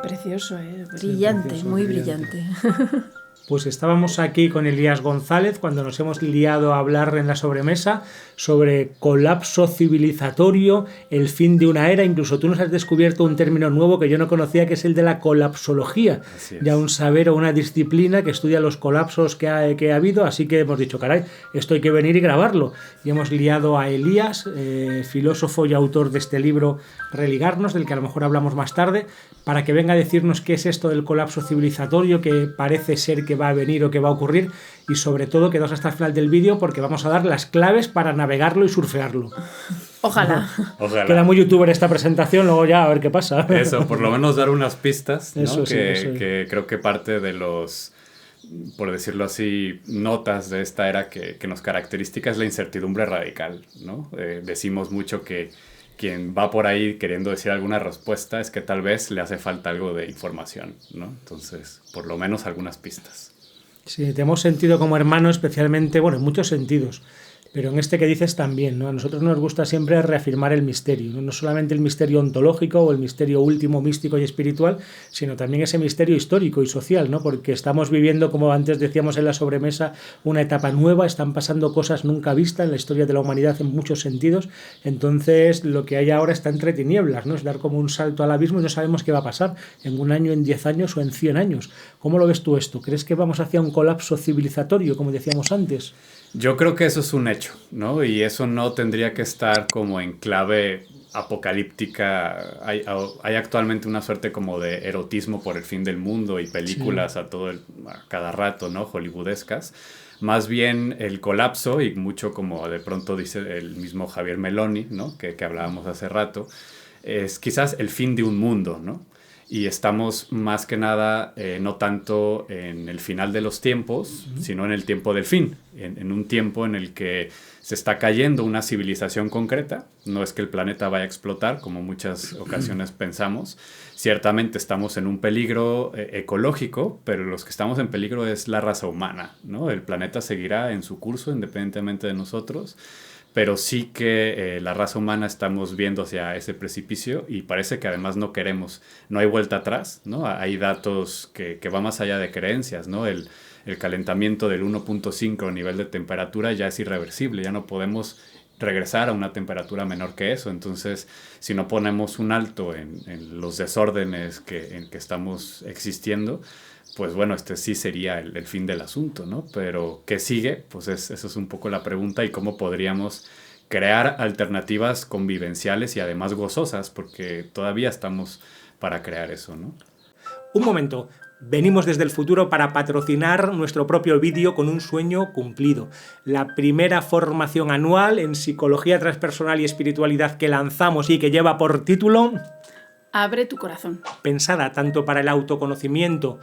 Precioso, brillante, precioso, muy brillante. Pues estábamos aquí con Elías González cuando nos hemos liado a hablar en la sobremesa sobre colapso civilizatorio, el fin de una era. Incluso tú nos has descubierto un término nuevo que yo no conocía, que es el de la colapsología. Ya un saber o una disciplina que estudia los colapsos que ha habido. Así que hemos dicho, caray, esto hay que venir y grabarlo. Y hemos liado a Elías, filósofo y autor de este libro Religarnos, del que a lo mejor hablamos más tarde, para que venga a decirnos qué es esto del colapso civilizatorio, que parece ser que va a venir o que va a ocurrir, y sobre todo quedaos hasta el final del vídeo porque vamos a dar las claves para navegarlo y surfearlo. Ojalá. Ojalá. Queda muy youtuber esta presentación, luego ya a ver qué pasa. Eso, por lo menos dar unas pistas, ¿no? Eso sí, que creo que parte de los, por decirlo así, notas de esta era que nos caracteriza es la incertidumbre radical, ¿no? Decimos mucho que quien va por ahí queriendo decir alguna respuesta es que tal vez le hace falta algo de información, ¿no? Entonces, por lo menos algunas pistas. Sí, te hemos sentido como hermano especialmente, bueno, en muchos sentidos, pero en este que dices también, ¿no? A nosotros nos gusta siempre reafirmar el misterio, ¿no? No solamente el misterio ontológico o el misterio último, místico y espiritual, sino también ese misterio histórico y social, ¿no? Porque estamos viviendo, como antes decíamos en la sobremesa, una etapa nueva, están pasando cosas nunca vistas en la historia de la humanidad en muchos sentidos, entonces lo que hay ahora está entre tinieblas, ¿no? Es dar como un salto al abismo y no sabemos qué va a pasar en un año, en 10 años o en 100 años. ¿Cómo lo ves tú esto? ¿Crees que vamos hacia un colapso civilizatorio, como decíamos antes? Yo creo que eso es un hecho, ¿no? Y eso no tendría que estar como en clave apocalíptica. Hay actualmente una suerte como de erotismo por el fin del mundo y películas a cada rato, ¿no? Hollywoodescas. Más bien el colapso, y mucho como de pronto dice el mismo Javier Meloni, ¿no? Que hablábamos hace rato, es quizás el fin de un mundo, ¿no? Y estamos más que nada no tanto en el final de los tiempos, sino en el tiempo del fin, en un tiempo en el que se está cayendo una civilización concreta. No es que el planeta vaya a explotar, como muchas ocasiones pensamos. Ciertamente estamos en un peligro ecológico, pero los que estamos en peligro es la raza humana, ¿no? El planeta seguirá en su curso independientemente de nosotros, pero sí que la raza humana estamos viendo hacia ese precipicio y parece que además no queremos, no hay vuelta atrás, ¿no? Hay datos que van más allá de creencias, ¿no? El calentamiento del 1.5 a nivel de temperatura ya es irreversible, ya no podemos regresar a una temperatura menor que eso. Entonces, si no ponemos un alto en los desórdenes en que estamos existiendo, pues bueno, este sí sería el fin del asunto, ¿no? Pero ¿qué sigue? Pues eso es un poco la pregunta, y cómo podríamos crear alternativas convivenciales y además gozosas, porque todavía estamos para crear eso, ¿no? Un momento. Venimos desde el futuro para patrocinar nuestro propio vídeo con un sueño cumplido. La primera formación anual en psicología transpersonal y espiritualidad que lanzamos y que lleva por título Abre tu corazón. Pensada tanto para el autoconocimiento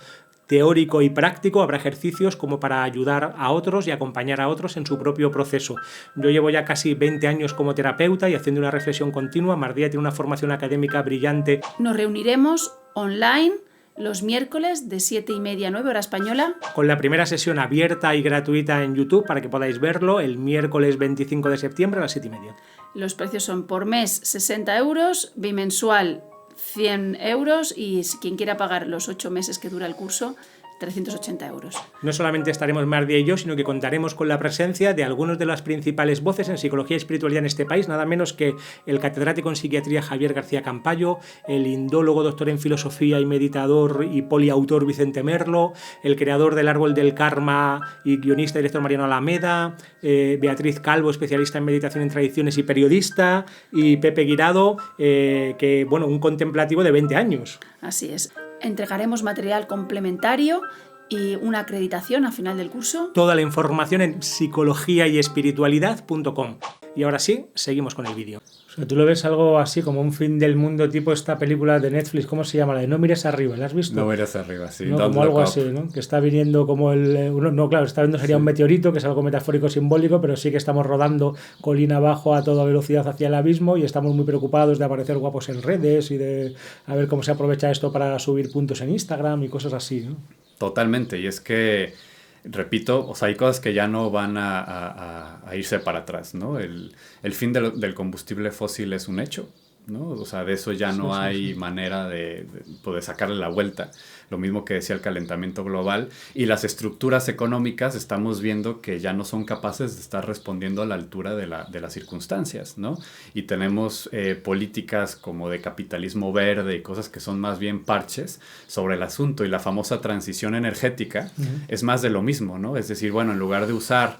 teórico y práctico, habrá ejercicios como para ayudar a otros y acompañar a otros en su propio proceso. Yo llevo ya casi 20 años como terapeuta y haciendo una reflexión continua. Mardía tiene una formación académica brillante. Nos reuniremos online los miércoles de 7:30 a 9 hora española. Con la primera sesión abierta y gratuita en YouTube para que podáis verlo el miércoles 25 de septiembre a las 7:30. Los precios son por mes 60 euros, bimensual 100 euros y si quien quiera pagar los 8 meses que dura el curso, 380 euros. No solamente estaremos Mardía y yo, sino que contaremos con la presencia de algunos de las principales voces en psicología y espiritualidad en este país, nada menos que el catedrático en psiquiatría Javier García Campayo, el indólogo, doctor en filosofía y meditador y poliautor Vicente Merlo, el creador del Árbol del Karma y guionista y director Mariano Alameda, Beatriz Calvo, especialista en meditación en tradiciones y periodista, y Pepe Guirado, que bueno, un contemplativo de 20 años. Así es. Entregaremos material complementario y una acreditación al final del curso. Toda la información en psicologiayespiritualidad.com. Y ahora sí, seguimos con el vídeo. O sea, tú lo ves algo así como un fin del mundo, tipo esta película de Netflix, ¿cómo se llama? La de No mires arriba, ¿la has visto? No mires arriba, sí. ¿No? Como algo así, ¿no? Que está viniendo como no, claro, está viendo sería un meteorito, que es algo metafórico simbólico, pero sí que estamos rodando colina abajo a toda velocidad hacia el abismo y estamos muy preocupados de aparecer guapos en redes y de a ver cómo se aprovecha esto para subir puntos en Instagram y cosas así, ¿no? Totalmente, y es que, repito, o sea, hay cosas que ya no van a irse para atrás, ¿no? El fin del combustible fósil es un hecho. ¿no? O sea, de eso ya no hay manera de poder sacarle la vuelta. Lo mismo que decía el calentamiento global. Y las estructuras económicas estamos viendo que ya no son capaces de estar respondiendo a la altura de las circunstancias, ¿no? Y tenemos políticas como de capitalismo verde y cosas que son más bien parches sobre el asunto. Y la famosa transición energética es más de lo mismo, ¿no? Es decir, bueno, en lugar de usar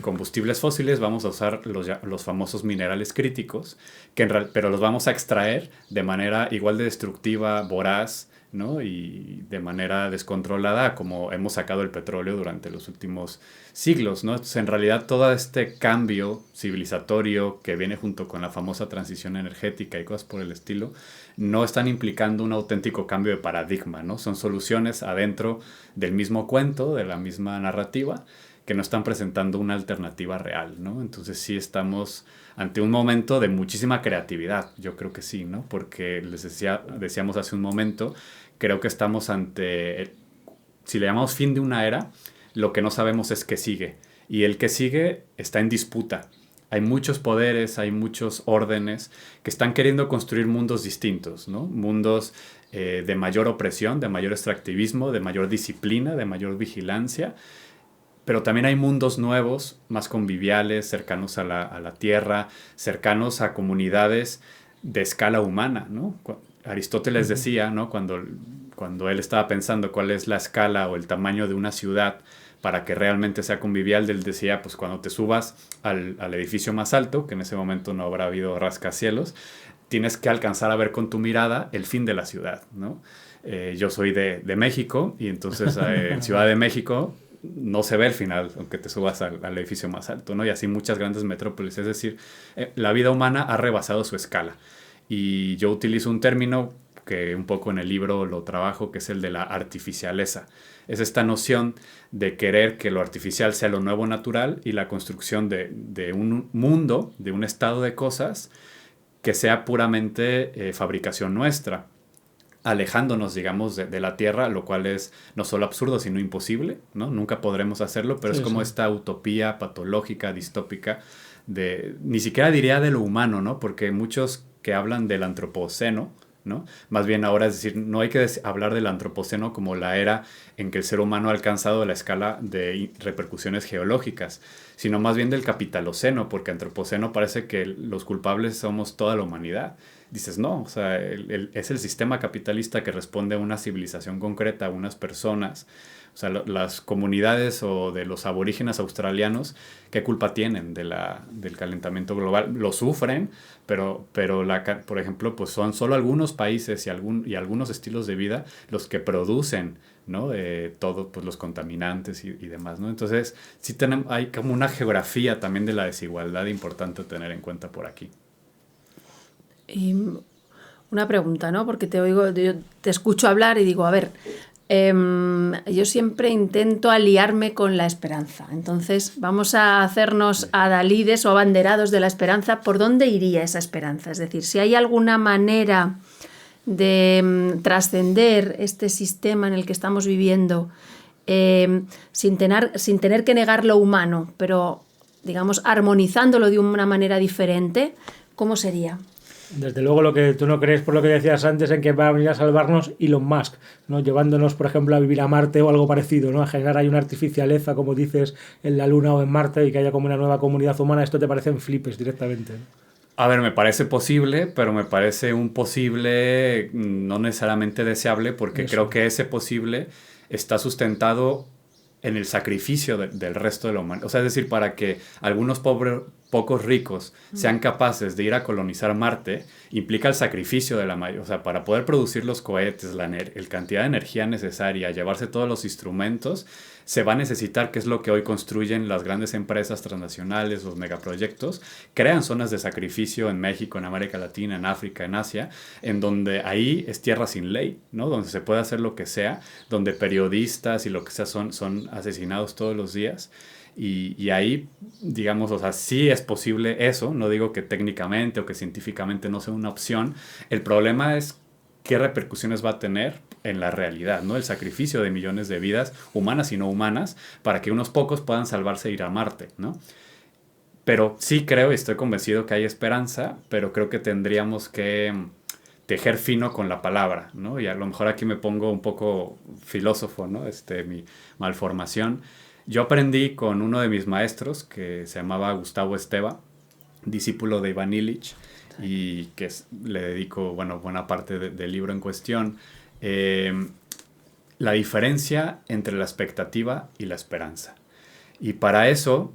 combustibles fósiles, vamos a usar los famosos minerales críticos, pero los vamos a extraer de manera igual de destructiva, voraz, ¿no? Y de manera descontrolada como hemos sacado el petróleo durante los últimos siglos, ¿no? Entonces, en realidad, todo este cambio civilizatorio que viene junto con la famosa transición energética y cosas por el estilo, no están implicando un auténtico cambio de paradigma, ¿no? Son soluciones adentro del mismo cuento, de la misma narrativa, que no están presentando una alternativa real, ¿no? Entonces sí estamos ante un momento de muchísima creatividad, yo creo que sí, ¿no? Porque decíamos hace un momento, creo que estamos ante, si le llamamos fin de una era, lo que no sabemos es qué sigue. Y el que sigue está en disputa. Hay muchos poderes, hay muchos órdenes que están queriendo construir mundos distintos, ¿no? Mundos de mayor opresión, de mayor extractivismo, de mayor disciplina, de mayor vigilancia. Pero también hay mundos nuevos, más conviviales, cercanos a la tierra, cercanos a comunidades de escala humana, ¿no? Aristóteles decía, ¿no? Cuando él estaba pensando cuál es la escala o el tamaño de una ciudad para que realmente sea convivial, él decía, pues cuando te subas al edificio más alto, que en ese momento no habrá habido rascacielos, tienes que alcanzar a ver con tu mirada el fin de la ciudad, ¿no? Yo soy de México y entonces en Ciudad de México no se ve el final, aunque te subas al edificio más alto, ¿no? Y así muchas grandes metrópolis. Es decir, la vida humana ha rebasado su escala. Y yo utilizo un término que un poco en el libro lo trabajo, que es el de la artificialeza. Es esta noción de querer que lo artificial sea lo nuevo natural y la construcción de un mundo, de un estado de cosas que sea puramente fabricación nuestra, alejándonos, digamos, de la Tierra, lo cual es no solo absurdo, sino imposible, ¿no? Nunca podremos hacerlo, pero sí, es como esta utopía patológica, distópica, ni siquiera diría de lo humano, ¿no? Porque muchos que hablan del antropoceno, ¿no? Más bien ahora, es decir, no hay que hablar del antropoceno como la era en que el ser humano ha alcanzado la escala de repercusiones geológicas, sino más bien del capitaloceno, porque antropoceno parece que los culpables somos toda la humanidad. Dices, no, o sea, es el sistema capitalista que responde a una civilización concreta, a unas personas. O sea, las comunidades o de los aborígenes australianos, ¿qué culpa tienen del calentamiento global? Lo sufren, pero por ejemplo, pues son solo algunos países y algunos estilos de vida los que producen, ¿no? Todo, pues los contaminantes y demás, ¿no? Entonces, sí hay como una geografía también de la desigualdad importante a tener en cuenta por aquí. Y una pregunta, ¿no? Porque yo te escucho hablar y digo, a ver, yo siempre intento aliarme con la esperanza. Entonces, vamos a hacernos adalides o abanderados de la esperanza. ¿Por dónde iría esa esperanza? Es decir, si hay alguna manera de trascender este sistema en el que estamos viviendo sin tener que negar lo humano, pero, digamos, armonizándolo de una manera diferente, ¿cómo sería? Desde luego, lo que tú no crees, por lo que decías antes, en que va a venir a salvarnos Elon Musk, ¿no? Llevándonos, por ejemplo, a vivir a Marte o algo parecido, ¿no? A generar ahí una artificialeza, como dices, en la Luna o en Marte, y que haya como una nueva comunidad humana. Esto te parecen flipes directamente, ¿no? A ver, me parece posible, pero me parece un posible no necesariamente deseable, porque creo que ese posible está sustentado en el sacrificio del resto de la humanidad. O sea, es decir, para que algunos pocos ricos sean capaces de ir a colonizar Marte, implica el sacrificio de la mayoría. O sea, para poder producir los cohetes, la cantidad de energía necesaria, llevarse todos los instrumentos, se va a necesitar, que es lo que hoy construyen las grandes empresas transnacionales, los megaproyectos, crean zonas de sacrificio en México, en América Latina, en África, en Asia, en donde ahí es tierra sin ley, ¿no? Donde se puede hacer lo que sea, donde periodistas y lo que sea son asesinados todos los días. Y ahí, digamos, o sea, sí es posible eso, no digo que técnicamente o que científicamente no sea una opción. El problema es qué repercusiones va a tener en la realidad, ¿no? El sacrificio de millones de vidas, humanas y no humanas, para que unos pocos puedan salvarse e ir a Marte, ¿no? Pero sí creo y estoy convencido que hay esperanza, pero creo que tendríamos que tejer fino con la palabra, ¿no? Y a lo mejor aquí me pongo un poco filósofo, ¿no? Mi malformación. Yo aprendí con uno de mis maestros que se llamaba Gustavo Esteva, discípulo de Ivan Illich, y que le dedico, bueno, buena parte del libro en cuestión. La diferencia entre la expectativa y la esperanza. Y para eso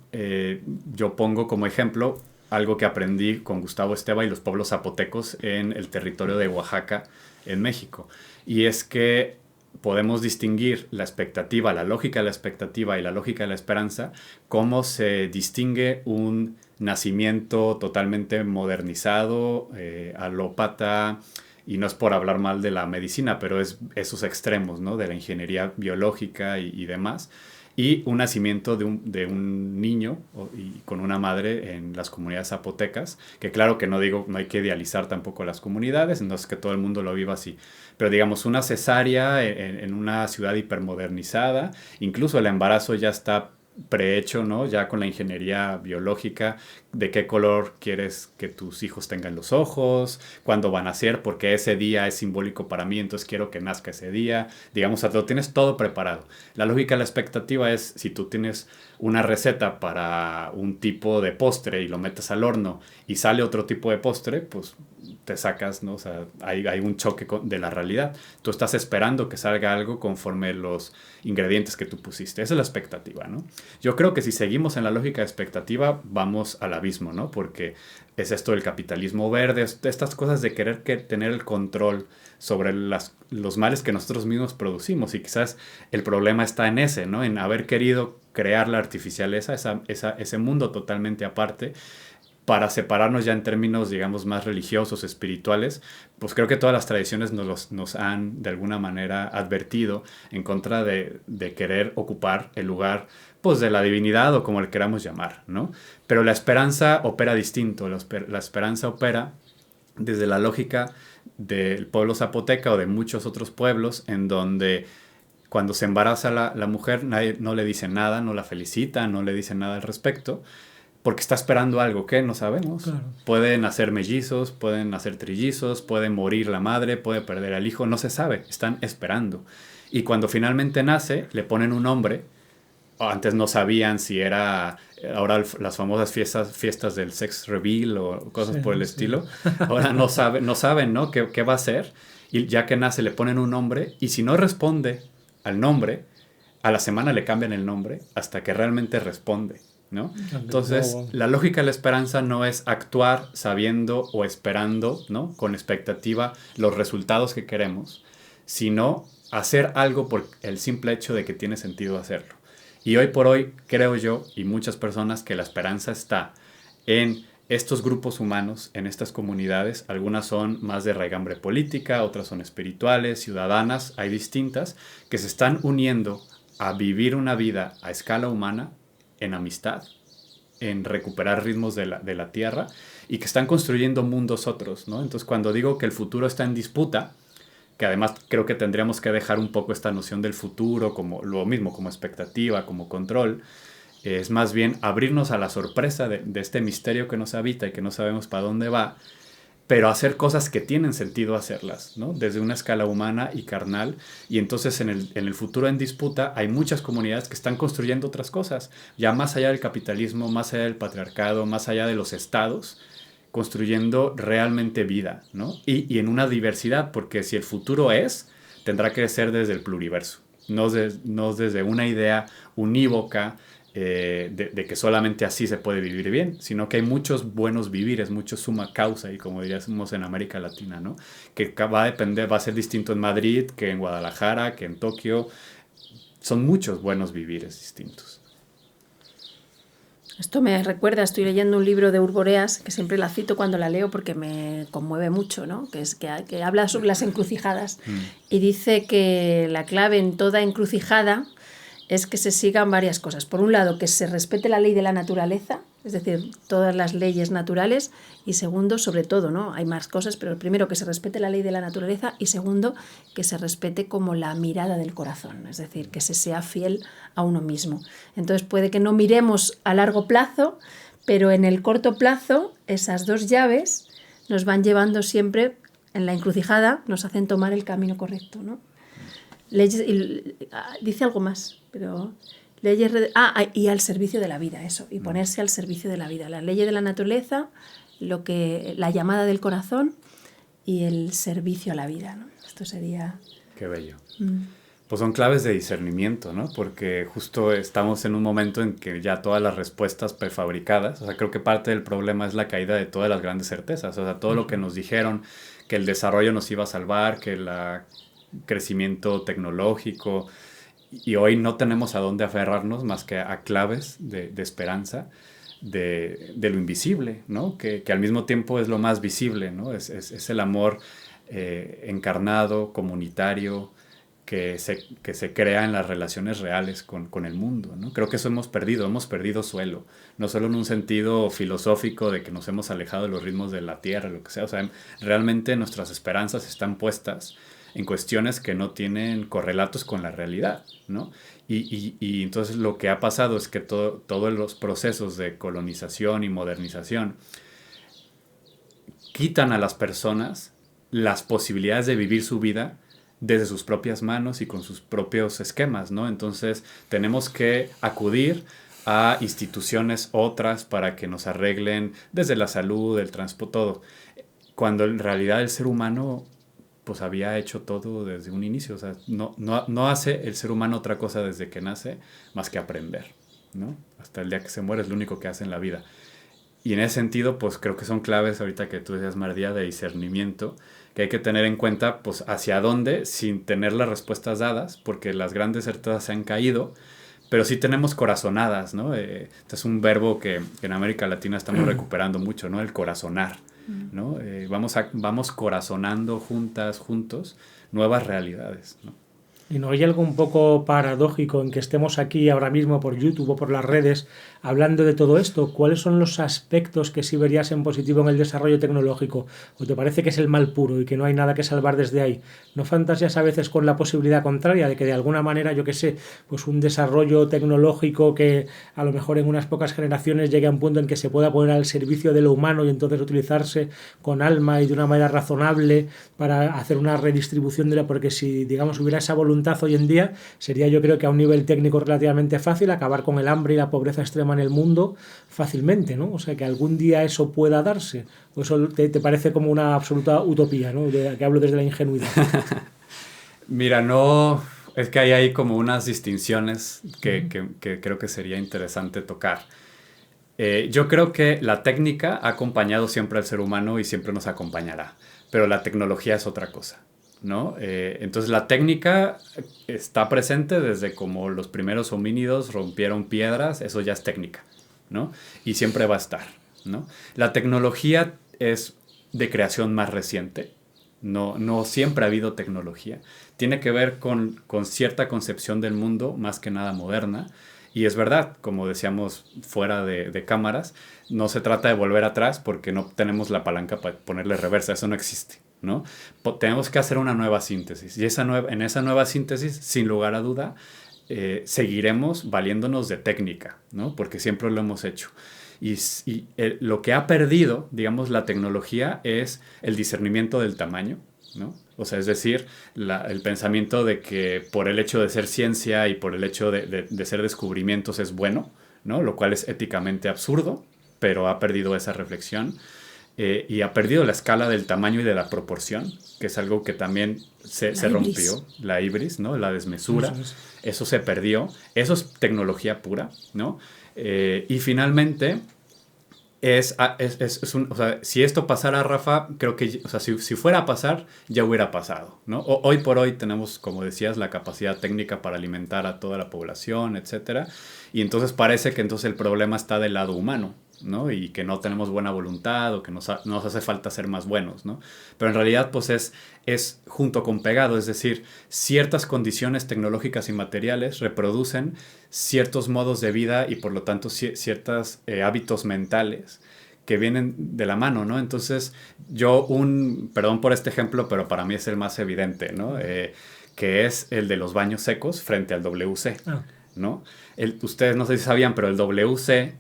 yo pongo como ejemplo algo que aprendí con Gustavo Esteva y los pueblos zapotecos en el territorio de Oaxaca, en México. Y es que podemos distinguir la expectativa, la lógica de la expectativa y la lógica de la esperanza, cómo se distingue un nacimiento totalmente modernizado, alópata, y no es por hablar mal de la medicina, pero es esos extremos, ¿no? De la ingeniería biológica y demás, y un nacimiento de un niño y con una madre en las comunidades zapotecas, que claro que no digo, no hay que idealizar tampoco las comunidades, no es que todo el mundo lo viva así, pero digamos una cesárea en una ciudad hipermodernizada, incluso el embarazo ya está prehecho, ¿no? Ya con la ingeniería biológica, de qué color quieres que tus hijos tengan los ojos, cuándo van a nacer, porque ese día es simbólico para mí, entonces quiero que nazca ese día. Digamos, lo tienes todo preparado. La lógica de la expectativa es, si tú tienes una receta para un tipo de postre y lo metes al horno y sale otro tipo de postre, pues te sacas, ¿no? O sea, hay un choque de la realidad. Tú estás esperando que salga algo conforme los ingredientes que tú pusiste. Esa es la expectativa, ¿no? Yo creo que si seguimos en la lógica de expectativa, vamos al abismo, ¿no? Porque es esto del capitalismo verde, estas cosas de querer tener el control sobre los males que nosotros mismos producimos. Y quizás el problema está en ese, ¿no? En haber querido crear la artificialeza, ese mundo totalmente aparte, para separarnos ya en términos, digamos, más religiosos, espirituales. Pues creo que todas las tradiciones nos han, de alguna manera, advertido en contra de querer ocupar el lugar, pues, de la divinidad o como le queramos llamar, ¿no? Pero la esperanza opera distinto. La esperanza opera desde la lógica del pueblo zapoteca o de muchos otros pueblos, en donde cuando se embaraza la mujer, nadie no le dice nada, no la felicita, no le dice nada al respecto, porque está esperando algo que no sabemos. Claro. Pueden nacer mellizos, pueden nacer trillizos, puede morir la madre, puede perder al hijo, no se sabe, están esperando. Y cuando finalmente nace, le ponen un nombre. Antes no sabían si era, ahora las famosas fiestas del sex reveal o cosas por el estilo. Ahora no saben, ¿no? ¿Qué va a ser? Y ya que nace le ponen un nombre, y si no responde al nombre, a la semana le cambian el nombre hasta que realmente responde, ¿no? Entonces, la lógica de la esperanza no es actuar sabiendo o esperando, ¿no? Con expectativa los resultados que queremos, sino hacer algo por el simple hecho de que tiene sentido hacerlo. Y hoy por hoy creo yo, y muchas personas, que la esperanza está en estos grupos humanos, en estas comunidades. Algunas son más de raigambre política, otras son espirituales, ciudadanas, hay distintas, que se están uniendo a vivir una vida a escala humana, en amistad, en recuperar ritmos de la tierra, y que están construyendo mundos otros, ¿no? Entonces, cuando digo que el futuro está en disputa, que además creo que tendríamos que dejar un poco esta noción del futuro como lo mismo, como expectativa, como control, es más bien abrirnos a la sorpresa de este misterio que nos habita y que no sabemos para dónde va, pero hacer cosas que tienen sentido hacerlas, ¿no? Desde una escala humana y carnal. Y entonces en el futuro en disputa hay muchas comunidades que están construyendo otras cosas, ya más allá del capitalismo, más allá del patriarcado, más allá de los estados, construyendo realmente vida, ¿no? Y en una diversidad, porque si el futuro tendrá que ser desde el pluriverso, no desde una idea unívoca, de que solamente así se puede vivir bien, sino que hay muchos buenos vivires, mucho suma causa, y como diríamos en América Latina, ¿no? Que va a ser distinto en Madrid, que en Guadalajara, que en Tokio. Son muchos buenos vivires distintos. Esto me recuerda, estoy leyendo un libro de Urboreas, que siempre la cito cuando la leo porque me conmueve mucho, ¿no? Que habla sobre las encrucijadas y dice que la clave en toda encrucijada es que se sigan varias cosas. Por un lado, que se respete la ley de la naturaleza, es decir, todas las leyes naturales, y segundo, sobre todo, ¿no? Hay más cosas, pero primero, que se respete la ley de la naturaleza, y segundo, que se respete como la mirada del corazón, es decir, que se sea fiel a uno mismo. Entonces puede que no miremos a largo plazo, pero en el corto plazo esas dos llaves nos van llevando siempre en la encrucijada, nos hacen tomar el camino correcto, ¿no? Dice algo más, pero y al servicio de la vida, eso, y ponerse al servicio de la vida, las leyes de la naturaleza, la llamada del corazón y el servicio a la vida, ¿no? Esto sería... Qué bello. Pues son claves de discernimiento, ¿no? Porque justo estamos en un momento en que ya todas las respuestas prefabricadas, o sea, creo que parte del problema es la caída de todas las grandes certezas, o sea, todo lo que nos dijeron, que el desarrollo nos iba a salvar, que el crecimiento tecnológico, y hoy no tenemos a dónde aferrarnos más que a claves de esperanza, de lo invisible, ¿no? Que al mismo tiempo es lo más visible, ¿no? Es el amor encarnado, comunitario, que se crea en las relaciones reales con el mundo, ¿no? Creo que eso hemos perdido suelo, no solo en un sentido filosófico de que nos hemos alejado de los ritmos de la tierra, lo que sea, o sea, realmente nuestras esperanzas están puestas en cuestiones que no tienen correlatos con la realidad, ¿no? Y entonces lo que ha pasado es que todos los procesos de colonización y modernización quitan a las personas las posibilidades de vivir su vida desde sus propias manos y con sus propios esquemas, ¿no? Entonces tenemos que acudir a instituciones otras para que nos arreglen desde la salud, el transporte, todo. Cuando en realidad el ser humano pues había hecho todo desde un inicio. O sea, no hace el ser humano otra cosa desde que nace más que aprender, ¿no? Hasta el día que se muere es lo único que hace en la vida. Y en ese sentido, pues creo que son claves ahorita que tú decías, Mardía, de discernimiento, que hay que tener en cuenta, pues, hacia dónde, sin tener las respuestas dadas, porque las grandes certezas se han caído, pero sí tenemos corazonadas, ¿no? Este es un verbo que en América Latina estamos recuperando mucho, ¿no? El corazonar, ¿no? Vamos corazonando juntos, nuevas realidades, ¿no? ¿Y no hay algo un poco paradójico en que estemos aquí ahora mismo por YouTube o por las redes hablando de todo esto? ¿Cuáles son los aspectos que sí verías en positivo en el desarrollo tecnológico? ¿O te parece que es el mal puro y que no hay nada que salvar desde ahí? ¿No fantaseas a veces con la posibilidad contraria de que de alguna manera, yo qué sé, pues un desarrollo tecnológico que a lo mejor en unas pocas generaciones llegue a un punto en que se pueda poner al servicio de lo humano y entonces utilizarse con alma y de una manera razonable para hacer una redistribución de la... Porque si, digamos, hubiera esa voluntad hoy en día, sería, yo creo que a un nivel técnico relativamente fácil acabar con el hambre y la pobreza extrema en el mundo fácilmente, ¿no? O sea, que algún día eso pueda darse. ¿O eso te parece como una absoluta utopía, ¿no? Que hablo desde la ingenuidad. Mira, no... Es que hay como unas distinciones que creo que sería interesante tocar. Yo creo que la técnica ha acompañado siempre al ser humano y siempre nos acompañará, pero la tecnología es otra cosa, ¿no? Entonces la técnica está presente desde como los primeros homínidos rompieron piedras, eso ya es técnica, ¿no? Y siempre va a estar, ¿no? La tecnología es de creación más reciente, no siempre ha habido tecnología, tiene que ver con cierta concepción del mundo, más que nada moderna, y es verdad, como decíamos fuera de cámaras, no se trata de volver atrás porque no tenemos la palanca para ponerle reversa, eso no existe, ¿no? Tenemos que hacer una nueva síntesis y en esa nueva síntesis, sin lugar a duda, seguiremos valiéndonos de técnica, ¿no? Porque siempre lo hemos hecho. Lo que ha perdido, digamos, la tecnología es el discernimiento del tamaño, ¿no? O sea, es decir, el pensamiento de que por el hecho de ser ciencia y por el hecho de ser descubrimientos es bueno, ¿no? Lo cual es éticamente absurdo, pero ha perdido esa reflexión. Y ha perdido la escala del tamaño y de la proporción, que es algo que también se rompió, la ibris, ¿no? La desmesura, eso se perdió, eso es tecnología pura, ¿no? Y finalmente, o sea, si esto pasara, Rafa, creo que, o sea, si fuera a pasar, ya hubiera pasado, ¿no? Hoy por hoy tenemos, como decías, la capacidad técnica para alimentar a toda la población, etcétera, y entonces parece que entonces el problema está del lado humano, ¿no? Y que no tenemos buena voluntad o que nos hace falta ser más buenos, ¿no? Pero en realidad pues es junto con pegado, es decir, ciertas condiciones tecnológicas y materiales reproducen ciertos modos de vida y por lo tanto ciertos hábitos mentales que vienen de la mano, ¿no? Entonces perdón por este ejemplo, pero para mí es el más evidente, ¿no? Que es el de los baños secos frente al WC, ¿no? Ustedes no sé si sabían, pero el WC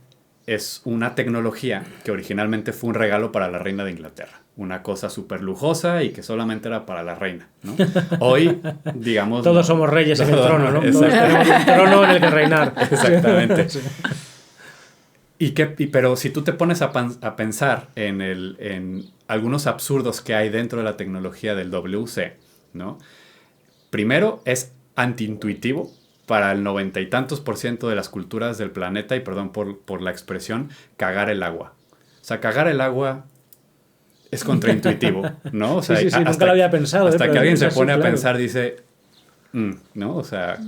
es una tecnología que originalmente fue un regalo para la reina de Inglaterra. Una cosa súper lujosa y que solamente era para la reina, ¿no? Hoy, digamos... Todos somos reyes en el trono, ¿no? Todos tenemos un trono en el que reinar. Exactamente. Sí. Pero si tú te pones a pensar en algunos absurdos que hay dentro de la tecnología del WC, ¿no? Primero, es antiintuitivo para el 90 y tantos % de las culturas del planeta, y perdón por la expresión, cagar el agua. O sea, cagar el agua es contraintuitivo, ¿no? O sea, sí, nunca lo había pensado. Hasta que alguien se pone a pensar, dice, ¿no? O sea,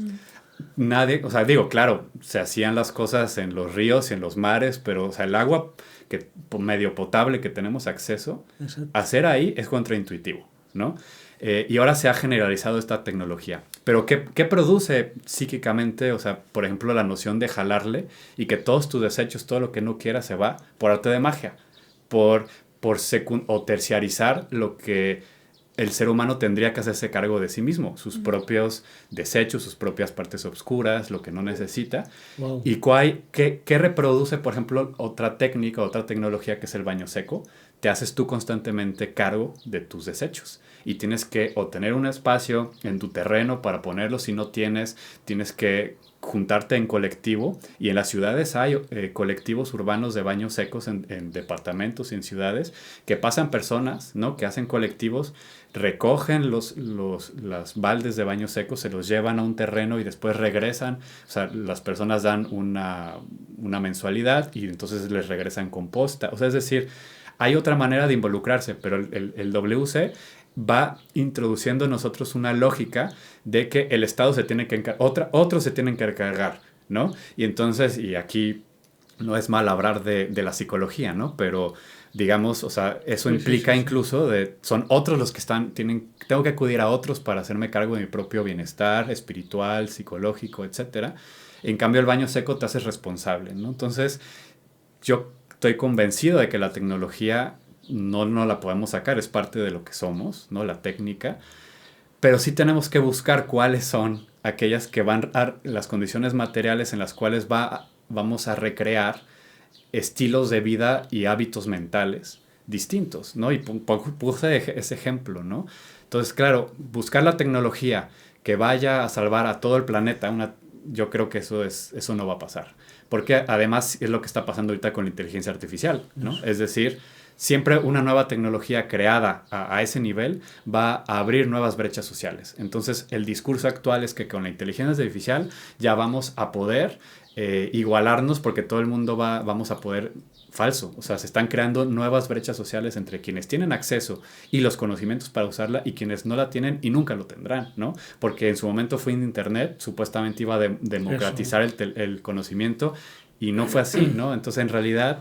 nadie, o sea, digo, claro, se hacían las cosas en los ríos y en los mares, pero, o sea, el agua medio potable que tenemos acceso, hacer ahí es contraintuitivo, ¿no? Y ahora se ha generalizado esta tecnología. Pero ¿qué produce psíquicamente? O sea, por ejemplo, la noción de jalarle y que todos tus desechos, todo lo que no quieras se va por arte de magia, o terciarizar lo que el ser humano tendría que hacerse cargo de sí mismo, sus propios desechos, sus propias partes oscuras, lo que no necesita. Wow. ¿Y qué reproduce, por ejemplo, otra técnica, otra tecnología que es el baño seco? Te haces tú constantemente cargo de tus desechos y tienes que o tener un espacio en tu terreno para ponerlos. Si no tienes que juntarte en colectivo, y en las ciudades hay colectivos urbanos de baños secos en departamentos y en ciudades, que pasan personas, ¿no? Que hacen colectivos, recogen las baldes de baños secos, se los llevan a un terreno y después regresan. O sea, las personas dan una mensualidad y entonces les regresan composta. O sea, es decir, hay otra manera de involucrarse, pero el WC va introduciendo en nosotros una lógica de que el Estado se tiene que encargar, otros se tienen que encargar, ¿no? Y entonces, y aquí no es mal hablar de la psicología, ¿no? Pero digamos, o sea, eso implica incluso son otros los que tengo que acudir a otros para hacerme cargo de mi propio bienestar espiritual, psicológico, etcétera. En cambio, el baño seco te haces responsable, ¿no? Entonces, yo estoy convencido de que la tecnología no la podemos sacar, es parte de lo que somos, ¿no? La técnica. Pero sí tenemos que buscar cuáles son aquellas que van a las condiciones materiales en las cuales vamos a recrear estilos de vida y hábitos mentales distintos, ¿no? Y puse ese ejemplo, ¿no? Entonces, claro, buscar la tecnología que vaya a salvar a todo el planeta, yo creo que eso no va a pasar. Porque además es lo que está pasando ahorita con la inteligencia artificial, ¿no? Es decir, siempre una nueva tecnología creada a ese nivel va a abrir nuevas brechas sociales. Entonces, el discurso actual es que con la inteligencia artificial ya vamos a poder igualarnos, porque todo el mundo vamos a poder... Falso. O sea, se están creando nuevas brechas sociales entre quienes tienen acceso y los conocimientos para usarla y quienes no la tienen y nunca lo tendrán, ¿no? Porque en su momento fue en Internet, supuestamente iba a democratizar el conocimiento, y no fue así, ¿no? Entonces, en realidad,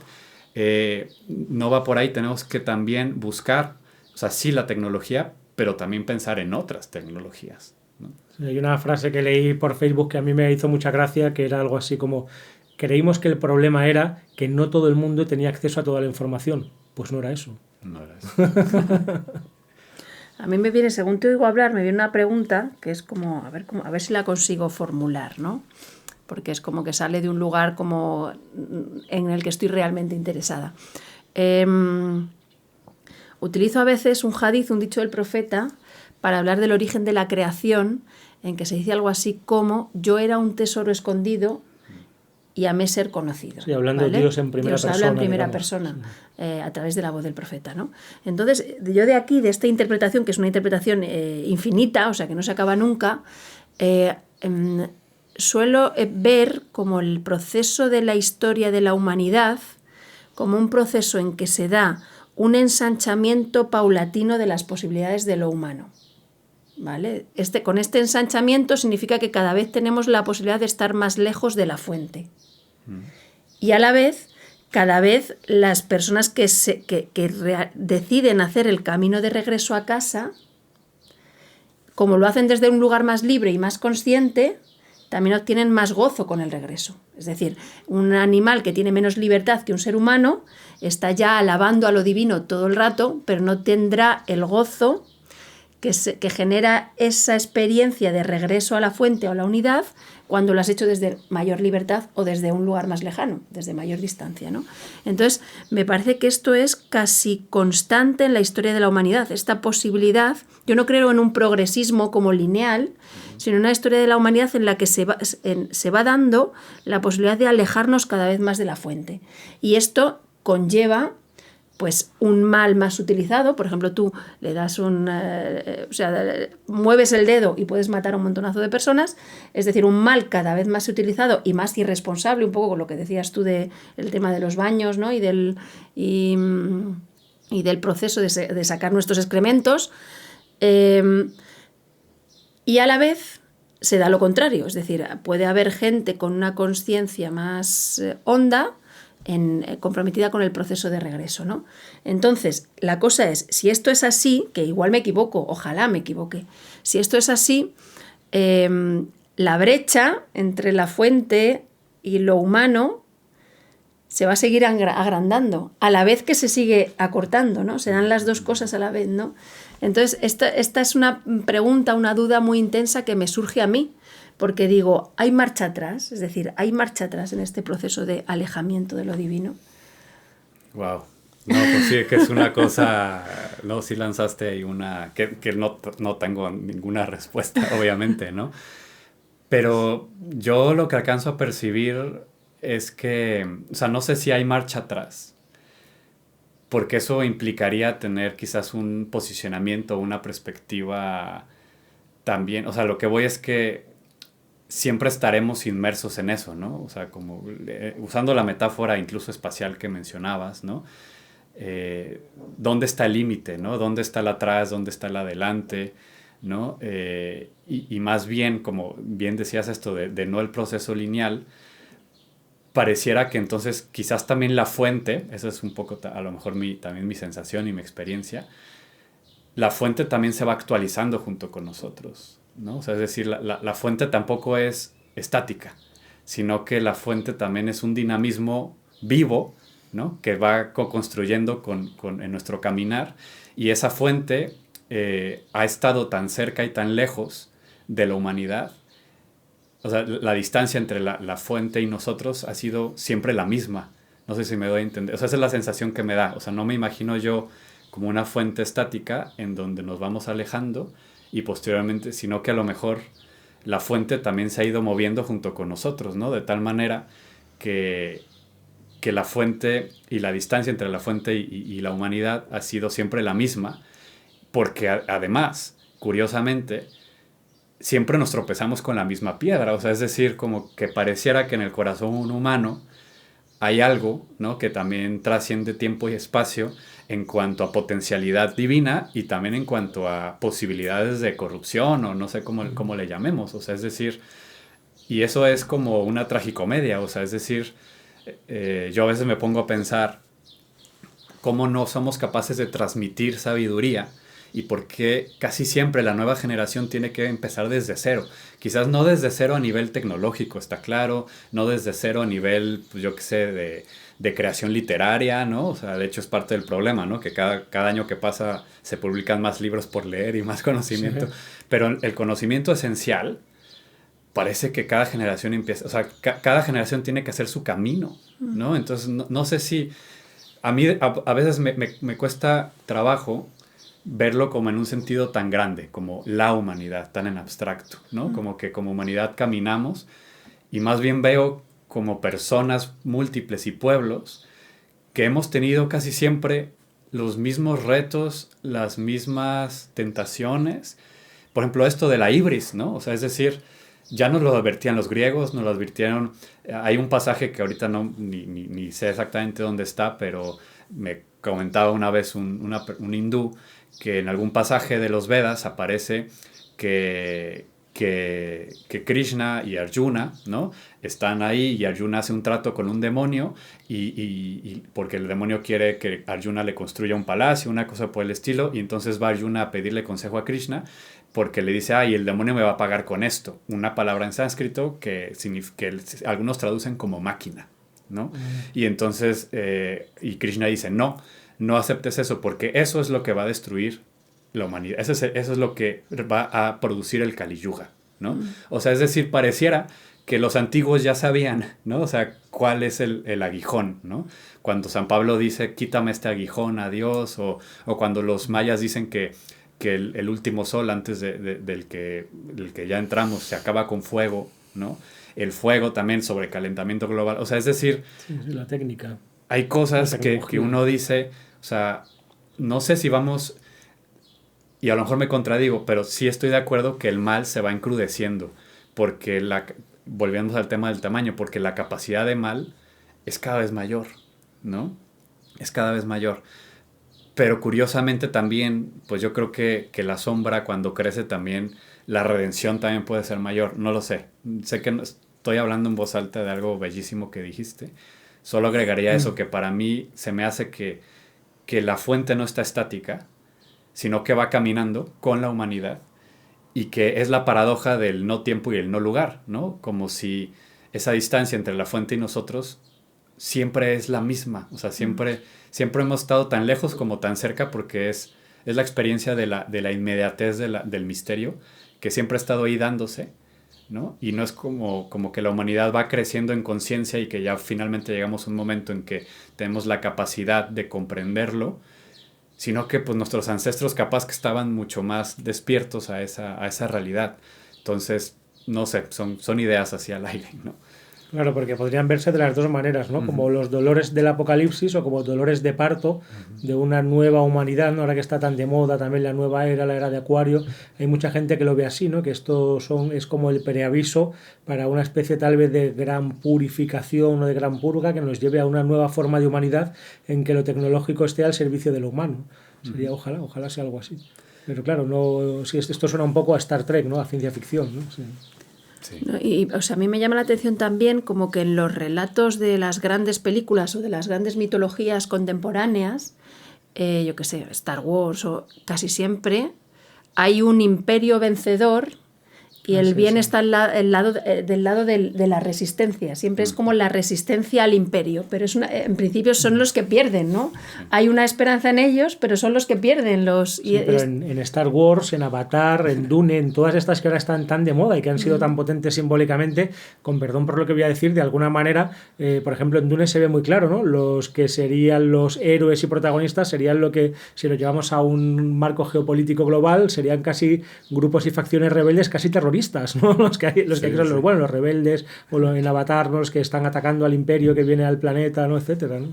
no va por ahí. Tenemos que también buscar, o sea, sí la tecnología, pero también pensar en otras tecnologías, ¿no? Hay una frase que leí por Facebook que a mí me hizo mucha gracia, que era algo así como: creímos que el problema era que no todo el mundo tenía acceso a toda la información. Pues no era eso. No era eso. A mí me viene, según te oigo hablar, me viene una pregunta que es como, a ver si la consigo formular, ¿no? Porque es como que sale de un lugar como en el que estoy realmente interesada. Utilizo a veces un hadiz, un dicho del profeta, para hablar del origen de la creación, en que se dice algo así como: yo era un tesoro escondido y amé ser conocido. Sí, hablando, ¿vale? De Dios en primera persona. Dios habla en primera persona, a través de la voz del profeta, ¿no? Entonces, yo de aquí, de esta interpretación, que es una interpretación infinita, o sea, que no se acaba nunca, suelo ver como el proceso de la historia de la humanidad como un proceso en que se da un ensanchamiento paulatino de las posibilidades de lo humano, ¿vale? Con este ensanchamiento significa que cada vez tenemos la posibilidad de estar más lejos de la fuente. Y a la vez, cada vez las personas que deciden hacer el camino de regreso a casa, como lo hacen desde un lugar más libre y más consciente, también obtienen más gozo con el regreso. Es decir, un animal que tiene menos libertad que un ser humano está ya alabando a lo divino todo el rato, pero no tendrá el gozo que genera esa experiencia de regreso a la fuente o a la unidad cuando lo has hecho desde mayor libertad o desde un lugar más lejano, desde mayor distancia, ¿no? Entonces, me parece que esto es casi constante en la historia de la humanidad, esta posibilidad. Yo no creo en un progresismo como lineal, sino en una historia de la humanidad en la que se va dando la posibilidad de alejarnos cada vez más de la fuente. Y esto conlleva pues un mal más utilizado. Por ejemplo, tú le das mueves el dedo y puedes matar a un montonazo de personas, es decir, un mal cada vez más utilizado y más irresponsable, un poco con lo que decías tú del tema de los baños, ¿no? y del proceso de sacar nuestros excrementos, y a la vez se da lo contrario, es decir, puede haber gente con una conciencia más honda, comprometida con el proceso de regreso, ¿no? Entonces, la cosa es, si esto es así, que igual me equivoco, ojalá me equivoque, si esto es así, la brecha entre la fuente y lo humano se va a seguir agrandando, a la vez que se sigue acortando, ¿no? Se dan las dos cosas a la vez, ¿no? Entonces, esta es una pregunta, una duda muy intensa que me surge a mí, porque digo, ¿hay marcha atrás? Es decir, ¿hay marcha atrás en este proceso de alejamiento de lo divino? Wow. No, pues sí, que es una cosa, no, sí lanzaste ahí una, que no tengo ninguna respuesta, obviamente, ¿no? Pero yo lo que alcanzo a percibir es que, o sea, no sé si hay marcha atrás, porque eso implicaría tener quizás un posicionamiento, una perspectiva también, o sea, lo que voy es que siempre estaremos inmersos en eso, ¿no? O sea, como usando la metáfora incluso espacial que mencionabas, ¿no? ¿Dónde está el límite, ¿no? ¿Dónde está el atrás? ¿Dónde está el adelante? ¿No? Y más bien, como bien decías esto de no el proceso lineal, pareciera que entonces quizás también la fuente, eso es un poco a lo mejor también mi sensación y mi experiencia, la fuente también se va actualizando junto con nosotros, ¿no? O sea, es decir, la fuente tampoco es estática, sino que la fuente también es un dinamismo vivo, ¿no? Que va co-construyendo en nuestro caminar, y esa fuente ha estado tan cerca y tan lejos de la humanidad. O sea, la distancia entre la fuente y nosotros ha sido siempre la misma. No sé si me doy a entender. O sea, esa es la sensación que me da. O sea, no me imagino yo como una fuente estática en donde nos vamos alejando y posteriormente, sino que a lo mejor la fuente también se ha ido moviendo junto con nosotros, ¿no? De tal manera que la fuente y la distancia entre la fuente y la humanidad ha sido siempre la misma, porque además, curiosamente, siempre nos tropezamos con la misma piedra. O sea, es decir, como que pareciera que en el corazón humano hay algo, ¿no? Que también trasciende tiempo y espacio en cuanto a potencialidad divina y también en cuanto a posibilidades de corrupción, o no sé cómo le llamemos. O sea, es decir, y eso es como una tragicomedia. O sea, es decir, yo a veces me pongo a pensar cómo no somos capaces de transmitir sabiduría y por qué casi siempre la nueva generación tiene que empezar desde cero. Quizás no desde cero a nivel tecnológico, está claro, no desde cero a nivel, pues yo qué sé, de creación literaria, ¿no? O sea, de hecho es parte del problema, ¿no? Que cada año que pasa se publican más libros por leer y más conocimiento. Sí. Pero el conocimiento esencial parece que cada generación empieza, o sea, cada generación tiene que hacer su camino, ¿no? Entonces, no sé si, a mí a veces me cuesta trabajo verlo como en un sentido tan grande, como la humanidad, tan en abstracto, ¿no? Como que como humanidad caminamos, y más bien veo como personas múltiples y pueblos que hemos tenido casi siempre los mismos retos, las mismas tentaciones. Por ejemplo, esto de la hibris, ¿no? O sea, es decir, ya nos lo advertían los griegos, nos lo advirtieron. Hay un pasaje que ahorita ni sé exactamente dónde está, pero me comentaba una vez un hindú que en algún pasaje de los Vedas aparece que Krishna y Arjuna, ¿no? Están ahí y Arjuna hace un trato con un demonio y porque el demonio quiere que Arjuna le construya un palacio, una cosa por el estilo, y entonces va Arjuna a pedirle consejo a Krishna porque le dice, el demonio me va a pagar con esto, una palabra en sánscrito que algunos traducen como máquina, ¿no? Y entonces, y Krishna dice, no aceptes eso, porque eso es lo que va a destruir la humanidad. Eso es lo que va a producir el Kali Yuga, ¿no? O sea, es decir, pareciera que los antiguos ya sabían, ¿no? O sea, cuál es el aguijón, ¿no? Cuando San Pablo dice, quítame este aguijón, adiós, o cuando los mayas dicen que el último sol antes del que ya entramos se acaba con fuego, ¿no? El fuego también sobre calentamiento global. O sea, es decir... Sí, la técnica. Hay cosas que uno dice, o sea, no sé si vamos... Y a lo mejor me contradigo, pero sí estoy de acuerdo que el mal se va encrudeciendo. Porque volviendo al tema del tamaño, porque la capacidad de mal es cada vez mayor, ¿no? Es cada vez mayor. Pero curiosamente también, pues yo creo que la sombra cuando crece también, la redención también puede ser mayor. No lo sé. Sé que no, estoy hablando en voz alta de algo bellísimo que dijiste. Solo agregaría eso, que para mí se me hace que la fuente no está estática, sino que va caminando con la humanidad y que es la paradoja del no tiempo y el no lugar, ¿no? Como si esa distancia entre la fuente y nosotros siempre es la misma. O sea, siempre hemos estado tan lejos como tan cerca porque es la experiencia de la inmediatez del misterio que siempre ha estado ahí dándose, ¿no? Y no es como que la humanidad va creciendo en conciencia y que ya finalmente llegamos a un momento en que tenemos la capacidad de comprenderlo, sino que pues nuestros ancestros capaz que estaban mucho más despiertos a esa realidad. Entonces, no sé, son ideas hacia el aire, ¿no? Claro, porque podrían verse de las dos maneras, ¿no? Como los dolores del apocalipsis o como dolores de parto de una nueva humanidad, ¿no? Ahora que está tan de moda también la nueva era, la era de Acuario, hay mucha gente que lo ve así, ¿no? Que esto es como el preaviso para una especie tal vez de gran purificación o de gran purga que nos lleve a una nueva forma de humanidad en que lo tecnológico esté al servicio de lo humano. Sería, ojalá sea algo así. Pero claro, no, si esto suena un poco a Star Trek, ¿no? A ciencia ficción, ¿no? Sí. Sí. ¿No? Y o sea, a mí me llama la atención también como que en los relatos de las grandes películas o de las grandes mitologías contemporáneas, yo qué sé, Star Wars o casi siempre, hay un imperio vencedor y el bien está del lado de la resistencia. Siempre es como la resistencia al imperio, pero en principio son los que pierden, ¿no? Hay una esperanza en ellos, pero son los que pierden. Pero en Star Wars, en Avatar, en Dune, en todas estas que ahora están tan de moda y que han sido tan potentes simbólicamente, con perdón por lo que voy a decir, de alguna manera, por ejemplo, en Dune se ve muy claro, ¿no? Los que serían los héroes y protagonistas serían lo que, si lo llevamos a un marco geopolítico global, serían casi grupos y facciones rebeldes casi terroristas, ¿no? Los que son los buenos, los rebeldes, o en Avatar, ¿no? Los que están atacando al imperio que viene al planeta, ¿no? Etcétera, ¿no?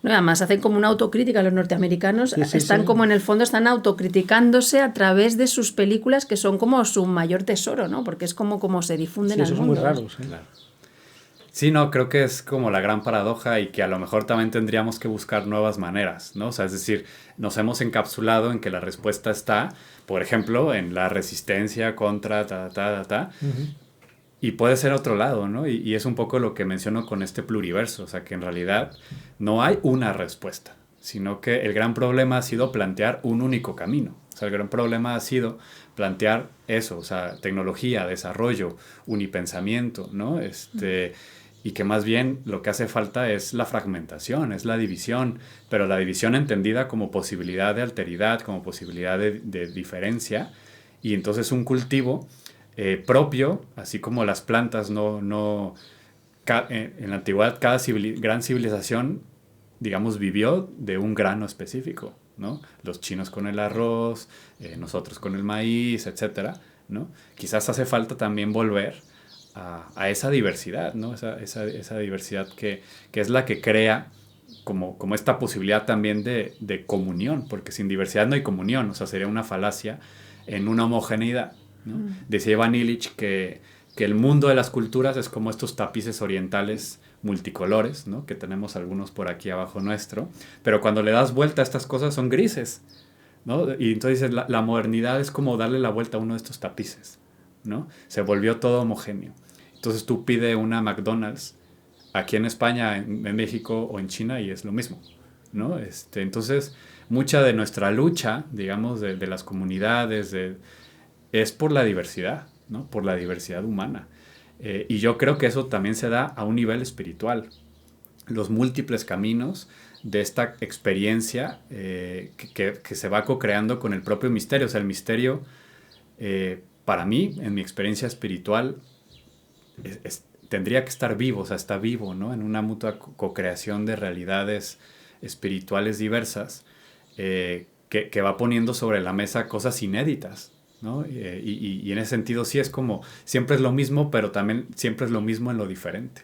No, además hacen como una autocrítica los norteamericanos, están como en el fondo están autocriticándose a través de sus películas que son como su mayor tesoro, ¿no? Porque es como se difunden al mundo. Eso es muy raro, sí. Claro. Sí, no, creo que es como la gran paradoja y que a lo mejor también tendríamos que buscar nuevas maneras, ¿no? O sea, es decir, nos hemos encapsulado en que la respuesta está, por ejemplo, en la resistencia contra y puede ser otro lado, ¿no? Y es un poco lo que menciono con este pluriverso, o sea, que en realidad no hay una respuesta, sino que el gran problema ha sido plantear un único camino. O sea, el gran problema ha sido plantear eso, o sea, tecnología, desarrollo, unipensamiento, ¿no? Y que más bien lo que hace falta es la fragmentación, es la división, pero la división entendida como posibilidad de alteridad, como posibilidad de diferencia, y entonces un cultivo propio, así como las plantas en la antigüedad cada gran civilización, digamos, vivió de un grano específico, ¿no? Los chinos con el arroz, nosotros con el maíz, etcétera, ¿no? Quizás hace falta también volver a esa diversidad, ¿no? Esa diversidad que es la que crea como esta posibilidad también de comunión, porque sin diversidad no hay comunión, o sea, sería una falacia en una homogeneidad, ¿no? Decía Ivan Illich que el mundo de las culturas es como estos tapices orientales multicolores, ¿no? Que tenemos algunos por aquí abajo nuestro, pero cuando le das vuelta a estas cosas son grises, ¿no? Y entonces la modernidad es como darle la vuelta a uno de estos tapices, ¿no? Se volvió todo homogéneo. Entonces tú pides una McDonald's aquí en España, en México o en China y es lo mismo, ¿no? Entonces, mucha de nuestra lucha, digamos, de las comunidades, es por la diversidad, ¿no? Por la diversidad humana. Y yo creo que eso también se da a un nivel espiritual. los múltiples caminos de esta experiencia que se va co-creando con el propio misterio. O sea, el misterio, para mí, en mi experiencia espiritual, tendría que estar vivo, o sea, está vivo, ¿no? En una mutua co-creación de realidades espirituales diversas que va poniendo sobre la mesa cosas inéditas, ¿no? Y en ese sentido sí es como, siempre es lo mismo, pero también siempre es lo mismo en lo diferente.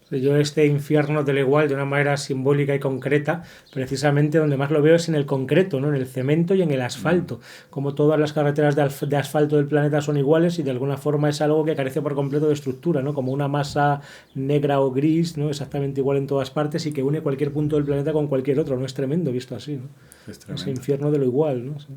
Yo este infierno del igual de una manera simbólica y concreta, precisamente donde más lo veo es en el concreto, ¿no? En el cemento y en el asfalto. Como todas las carreteras de asfalto del planeta son iguales y de alguna forma es algo que carece por completo de estructura, ¿no? Como una masa negra o gris, ¿no? Exactamente igual en todas partes y que une cualquier punto del planeta con cualquier otro. No es tremendo visto así, ¿no? Es tremendo. Ese infierno de lo igual, ¿no? Sí.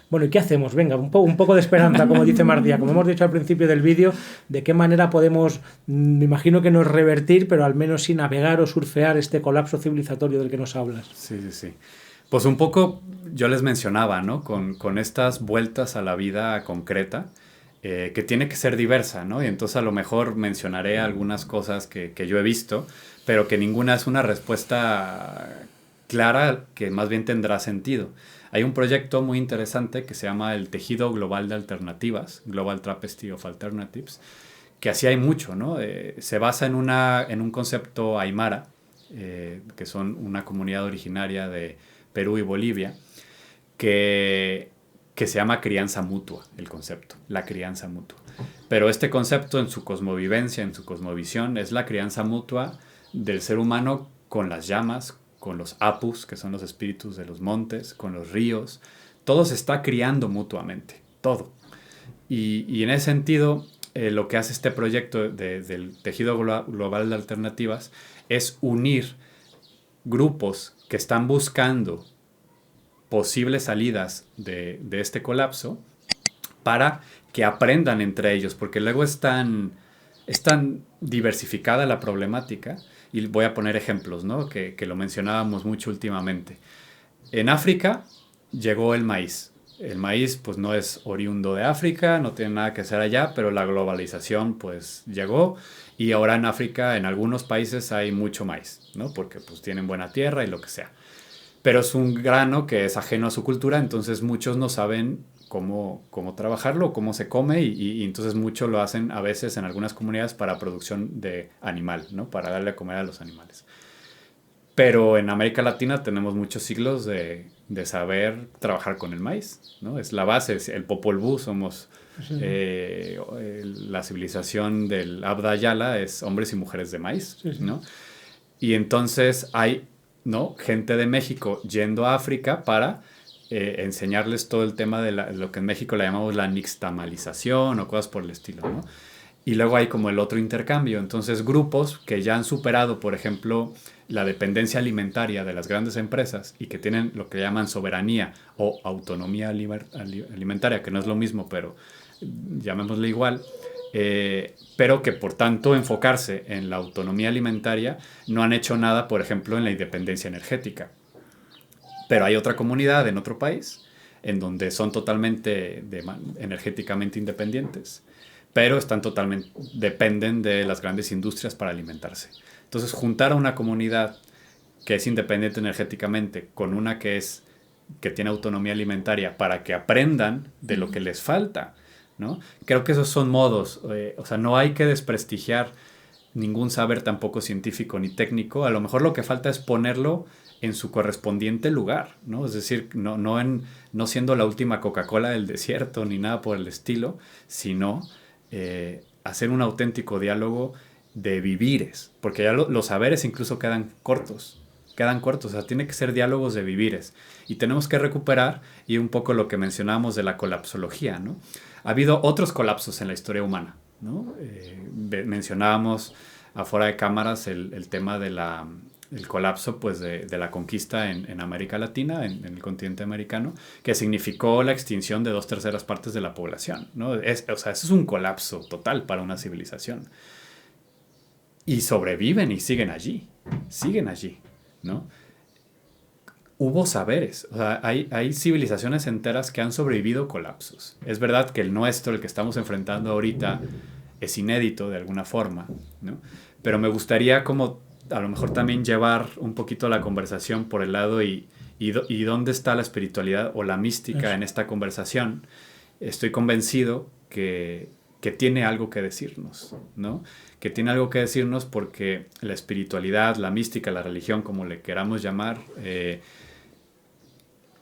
Bueno, ¿y qué hacemos? Venga, un poco de esperanza, como dice Martía. Como hemos dicho al principio del vídeo, ¿de qué manera podemos, me imagino que no es revertir, pero al menos sí navegar o surfear este colapso civilizatorio del que nos hablas? Sí. Pues un poco yo les mencionaba, ¿no? Con estas vueltas a la vida concreta, que tiene que ser diversa, ¿no? Y entonces a lo mejor mencionaré algunas cosas que yo he visto, pero que ninguna es una respuesta clara que más bien tendrá sentido. Hay un proyecto muy interesante que se llama el Tejido Global de Alternativas, Global Tapestry of Alternatives, que así hay mucho, ¿no? Se basa en un concepto aymara, que son una comunidad originaria de Perú y Bolivia, que se llama crianza mutua, el concepto, la crianza mutua. Pero este concepto en su cosmovivencia, en su cosmovisión, es la crianza mutua del ser humano con las llamas, con los apus, que son los espíritus de los montes, con los ríos. Todo se está criando mutuamente, todo. Y en ese sentido, lo que hace este proyecto del Tejido Global de Alternativas es unir grupos que están buscando posibles salidas de este colapso para que aprendan entre ellos, porque luego es tan diversificada la problemática. Y voy a poner ejemplos, ¿no? Que lo mencionábamos mucho últimamente. En África llegó el maíz. El maíz pues no es oriundo de África, no tiene nada que hacer allá, pero la globalización pues llegó y ahora en África en algunos países hay mucho maíz, ¿no? Porque pues tienen buena tierra y lo que sea. Pero es un grano que es ajeno a su cultura, entonces muchos no saben cómo trabajarlo, cómo se come y entonces mucho lo hacen a veces en algunas comunidades para producción de animal, ¿no? Para darle a comer a los animales. Pero en América Latina tenemos muchos siglos de saber trabajar con el maíz, ¿no? Es la base, es el Popol Vuh, somos la civilización del Abda Yala es hombres y mujeres de maíz, ¿no? Y entonces hay, ¿no? Gente de México yendo a África para enseñarles todo el tema de lo que en México le llamamos la nixtamalización o cosas por el estilo, ¿no? Y luego hay como el otro intercambio. Entonces grupos que ya han superado, por ejemplo, la dependencia alimentaria de las grandes empresas y que tienen lo que llaman soberanía o autonomía alimentaria, que no es lo mismo, pero llamémosle igual, pero que por tanto enfocarse en la autonomía alimentaria no han hecho nada, por ejemplo, en la independencia energética. Pero hay otra comunidad en otro país en donde son totalmente energéticamente independientes, pero dependen de las grandes industrias para alimentarse. Entonces, juntar a una comunidad que es independiente energéticamente con una que tiene autonomía alimentaria para que aprendan de lo que les falta, ¿no? Creo que esos son modos. O sea, no hay que desprestigiar ningún saber tampoco científico ni técnico. A lo mejor lo que falta es ponerlo en su correspondiente lugar, ¿no? Es decir, no siendo la última Coca-Cola del desierto ni nada por el estilo, sino hacer un auténtico diálogo de vivires, porque ya los saberes incluso quedan cortos, o sea, tiene que ser diálogos de vivires, y tenemos que recuperar, y un poco lo que mencionábamos de la colapsología, ¿no? Ha habido otros colapsos en la historia humana, ¿no? Mencionábamos afuera de cámaras el tema del colapso pues, de la conquista en América Latina, en el continente americano, que significó la extinción de 2/3 partes de la población, ¿no? O sea, eso es un colapso total para una civilización. Y sobreviven y siguen allí, ¿no? Hubo saberes, o sea, hay civilizaciones enteras que han sobrevivido colapsos. Es verdad que el nuestro, el que estamos enfrentando ahorita, es inédito de alguna forma, ¿no? Pero me gustaría como a lo mejor también llevar un poquito la conversación por el lado y dónde está la espiritualidad o la mística en esta conversación. Estoy convencido que tiene algo que decirnos, ¿no? Que tiene algo que decirnos porque la espiritualidad, la mística, la religión, como le queramos llamar,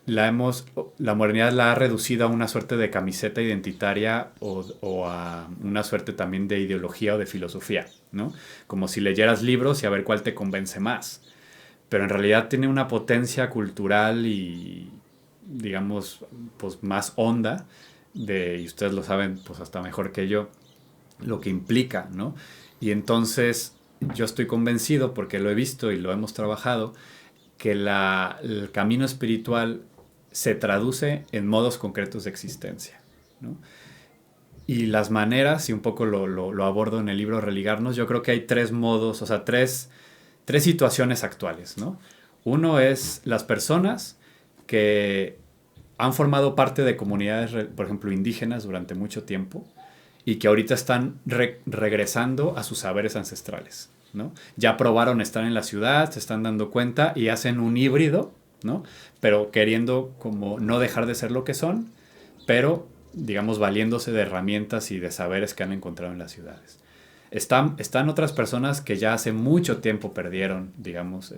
la modernidad la ha reducido a una suerte de camiseta identitaria o a una suerte también de ideología o de filosofía, ¿no? Como si leyeras libros y a ver cuál te convence más. Pero en realidad tiene una potencia cultural y, digamos, pues más honda, y ustedes lo saben pues hasta mejor que yo, lo que implica, ¿no? Y entonces yo estoy convencido, porque lo he visto y lo hemos trabajado, que el camino espiritual se traduce en modos concretos de existencia, ¿no? Y las maneras, y un poco lo abordo en el libro Religarnos, yo creo que hay tres modos, o sea, tres situaciones actuales, ¿no? Uno es las personas que han formado parte de comunidades, por ejemplo, indígenas durante mucho tiempo y que ahorita están regresando a sus saberes ancestrales, ¿no? Ya probaron estar en la ciudad, se están dando cuenta y hacen un híbrido, ¿no? Pero queriendo como no dejar de ser lo que son, pero, digamos, valiéndose de herramientas y de saberes que han encontrado en las ciudades. Están otras personas que ya hace mucho tiempo perdieron, digamos,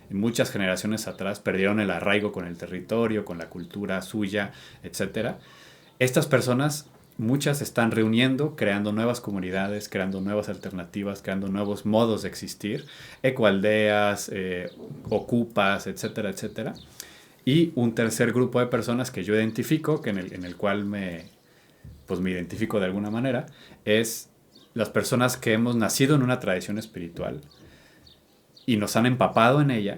en muchas generaciones atrás, perdieron el arraigo con el territorio, con la cultura suya, etc. Estas personas, muchas están reuniendo, creando nuevas comunidades, creando nuevas alternativas, creando nuevos modos de existir, ecoaldeas, ocupas, etcétera, etcétera. Y un tercer grupo de personas que yo identifico, en el cual me identifico de alguna manera, es las personas que hemos nacido en una tradición espiritual y nos han empapado en ella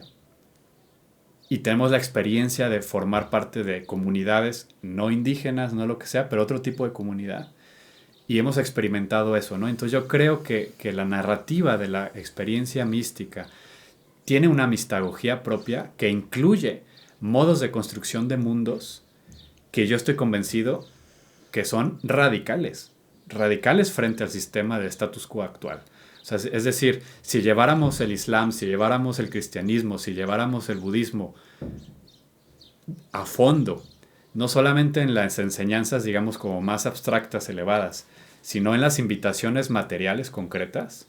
y tenemos la experiencia de formar parte de comunidades no indígenas, no lo que sea, pero otro tipo de comunidad. Y hemos experimentado eso, ¿no? Entonces yo creo que la narrativa de la experiencia mística tiene una mistagogía propia que incluye modos de construcción de mundos que yo estoy convencido que son radicales frente al sistema de status quo actual. O sea, es decir, si lleváramos el Islam, si lleváramos el cristianismo, si lleváramos el budismo a fondo, no solamente en las enseñanzas, digamos, como más abstractas, elevadas, sino en las invitaciones materiales concretas,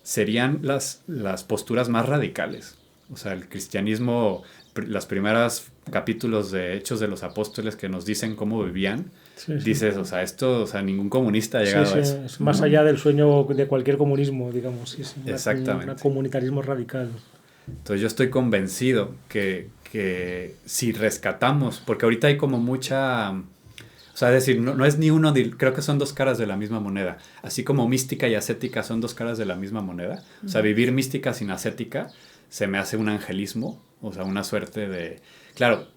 serían las posturas más radicales. O sea, el cristianismo, los primeros capítulos de Hechos de los Apóstoles que nos dicen cómo vivían, dices, o sea, ningún comunista ha llegado a eso. Es más allá del sueño de cualquier comunismo, digamos. Exactamente. Un comunitarismo radical. Entonces yo estoy convencido que si rescatamos, porque ahorita hay como mucha... O sea, es decir, no es ni uno, creo que son dos caras de la misma moneda. Así como mística y ascética son dos caras de la misma moneda. O sea, vivir mística sin ascética se me hace un angelismo, o sea, una suerte de... Claro,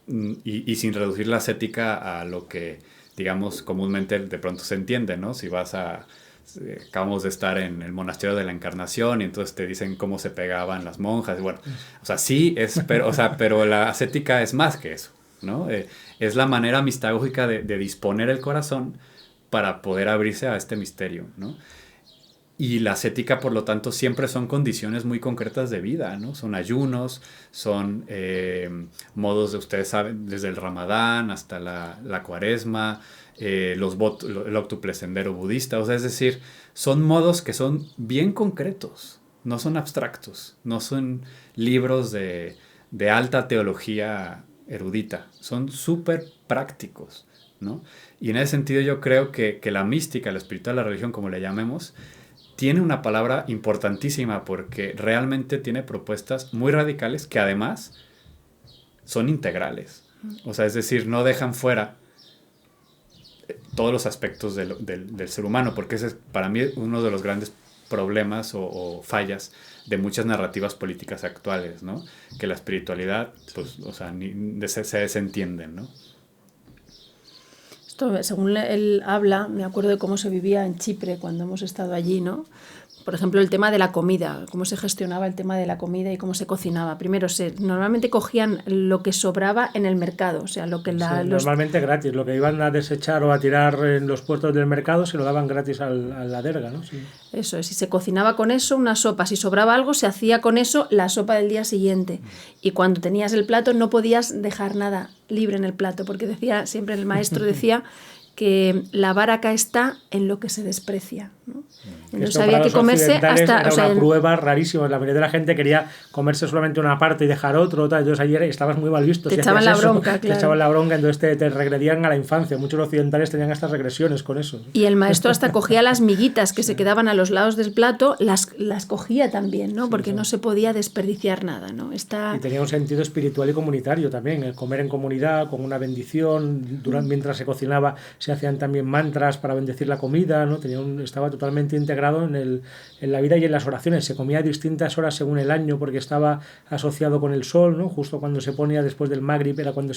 y sin reducir la ascética a lo que, digamos, comúnmente de pronto se entiende, ¿no? Si vas acabamos de estar en el monasterio de la Encarnación y entonces te dicen cómo se pegaban las monjas. Y bueno, o sea, sí, pero la ascética es más que eso, ¿no? Es la manera mistagógica de disponer el corazón para poder abrirse a este misterio, ¿no? Y la ascética, por lo tanto, siempre son condiciones muy concretas de vida, ¿no? Son ayunos, son modos de, ustedes saben, desde el Ramadán hasta la Cuaresma, el óctuple sendero budista. O sea, es decir, son modos que son bien concretos, no son abstractos, no son libros de alta teología erudita, son súper prácticos, ¿no? Y en ese sentido yo creo que la mística, la espiritual, la religión, como le llamemos, tiene una palabra importantísima porque realmente tiene propuestas muy radicales que además son integrales. O sea, es decir, no dejan fuera todos los aspectos del ser humano, porque ese es para mí uno de los grandes problemas o fallas de muchas narrativas políticas actuales, ¿no? Que la espiritualidad, pues, o sea, se desentienden, ¿no? Según él habla, me acuerdo de cómo se vivía en Chipre cuando hemos estado allí, ¿no? por ejemplo, el tema de la comida, cómo se gestionaba el tema de la comida y cómo se cocinaba. Primero, normalmente cogían lo que sobraba en el mercado, o sea, lo que normalmente gratis, lo que iban a desechar o a tirar en los puestos del mercado se lo daban gratis a la derga, ¿no? Sí. Eso es, y se cocinaba con eso una sopa. Si sobraba algo, se hacía con eso la sopa del día siguiente. Y cuando tenías el plato, no podías dejar nada libre en el plato, porque decía, siempre el maestro decía que la baraka está en lo que se desprecia, ¿no? Entonces había que comerse hasta... Era una prueba rarísima. La mayoría de la gente quería comerse solamente una parte y dejar otro, entonces ayer estabas muy mal visto. Te echaban la bronca, claro. Te echaban la bronca, entonces te regredían a la infancia. Muchos occidentales tenían estas regresiones con eso. Y el maestro hasta cogía las miguitas que se quedaban a los lados del plato, las cogía también, ¿no? Porque no se podía desperdiciar nada, ¿no? Y tenía un sentido espiritual y comunitario también, el comer en comunidad, con una bendición, mientras se cocinaba se hacían también mantras para bendecir la comida, ¿no? Estaba totalmente integrado en la vida y en las oraciones. Se comía a distintas horas según el año porque estaba asociado con el sol, ¿no? Justo cuando se ponía después del Magrib era cuando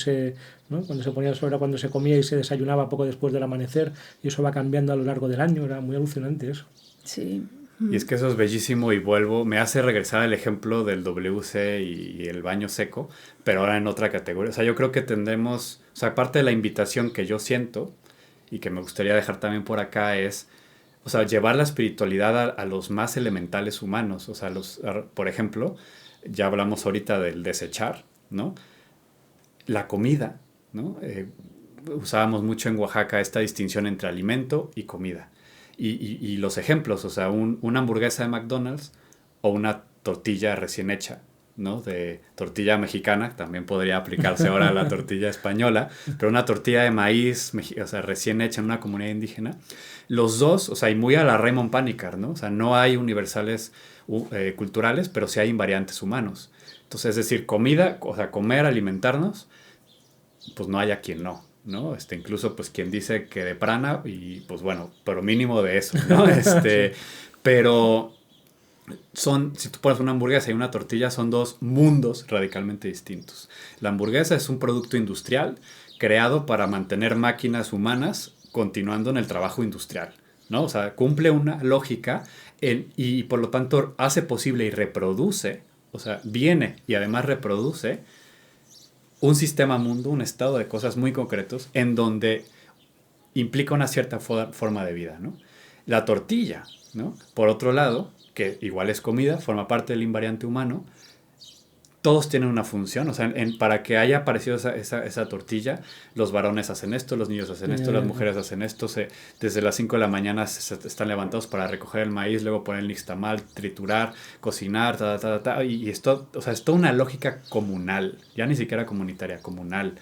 cuando se ponía el sol era cuando se comía y se desayunaba poco después del amanecer, y eso va cambiando a lo largo del año. Era muy alucinante eso. Sí. Y es que eso es bellísimo, y me hace regresar al ejemplo del WC y el baño seco, pero ahora en otra categoría. O sea, yo creo que tendremos, o sea, aparte de la invitación que yo siento y que me gustaría dejar también por acá es, o sea, llevar la espiritualidad a los más elementales humanos. O sea, por ejemplo, ya hablamos ahorita del desechar, ¿no? La comida, ¿no? Usábamos mucho en Oaxaca esta distinción entre alimento y comida. Y los ejemplos, o sea, una hamburguesa de McDonald's o una tortilla recién hecha, ¿no? De tortilla mexicana, también podría aplicarse ahora a la tortilla española, pero una tortilla de maíz, o sea, recién hecha en una comunidad indígena. Los dos, o sea, y muy a la Raymond Panikar, ¿no? O sea, no hay universales culturales, pero sí hay invariantes humanos. Entonces, es decir, comida, o sea, comer, alimentarnos, pues no hay a quien no, incluso pues quien dice que de prana, y pues bueno, pero mínimo de eso, ¿no? Pero si tú pones una hamburguesa y una tortilla, son dos mundos radicalmente distintos. La hamburguesa es un producto industrial creado para mantener máquinas humanas continuando en el trabajo industrial, ¿no? O sea, cumple una lógica y por lo tanto hace posible y reproduce, o sea, viene y además reproduce un sistema mundo, un estado de cosas muy concretos en donde implica una cierta forma de vida, ¿no? La tortilla, ¿no? Por otro lado, que igual es comida, forma parte del invariante humano, todos tienen una función. O sea, para que haya aparecido esa tortilla, los varones hacen esto, los niños hacen esto, las mujeres hacen esto. Desde las 5 de la mañana están levantados para recoger el maíz, luego poner el nixtamal, triturar, cocinar, y esto, o sea, es toda una lógica comunal, ya ni siquiera comunitaria, comunal,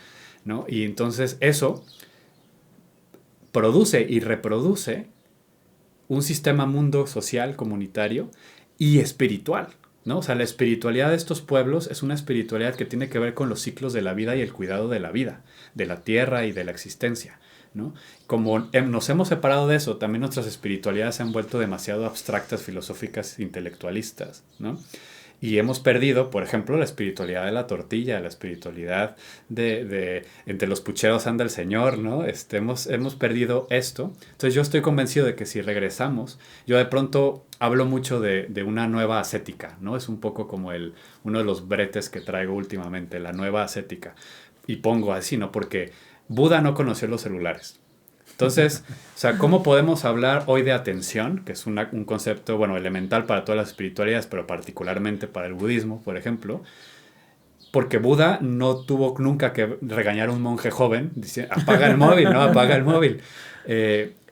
¿no? Y entonces eso produce y reproduce un sistema mundo social, comunitario y espiritual, ¿no? O sea, la espiritualidad de estos pueblos es una espiritualidad que tiene que ver con los ciclos de la vida y el cuidado de la vida, de la tierra y de la existencia, ¿no? Como nos hemos separado de eso, también nuestras espiritualidades se han vuelto demasiado abstractas, filosóficas, intelectualistas, ¿no? Y hemos perdido, por ejemplo, la espiritualidad de la tortilla, la espiritualidad de entre los pucheros anda el Señor, ¿no? Hemos perdido esto. Entonces yo estoy convencido de que si regresamos, yo de pronto hablo mucho de una nueva ascética, ¿no? Es un poco como uno de los bretes que traigo últimamente, la nueva ascética. Y pongo así, ¿no? Porque Buda no conoció los celulares. Entonces, o sea, ¿cómo podemos hablar hoy de atención? Que es un concepto, bueno, elemental para todas las espiritualidades, pero particularmente para el budismo, por ejemplo. Porque Buda no tuvo nunca que regañar a un monje joven, diciendo, apaga el móvil, ¿no? Apaga el móvil.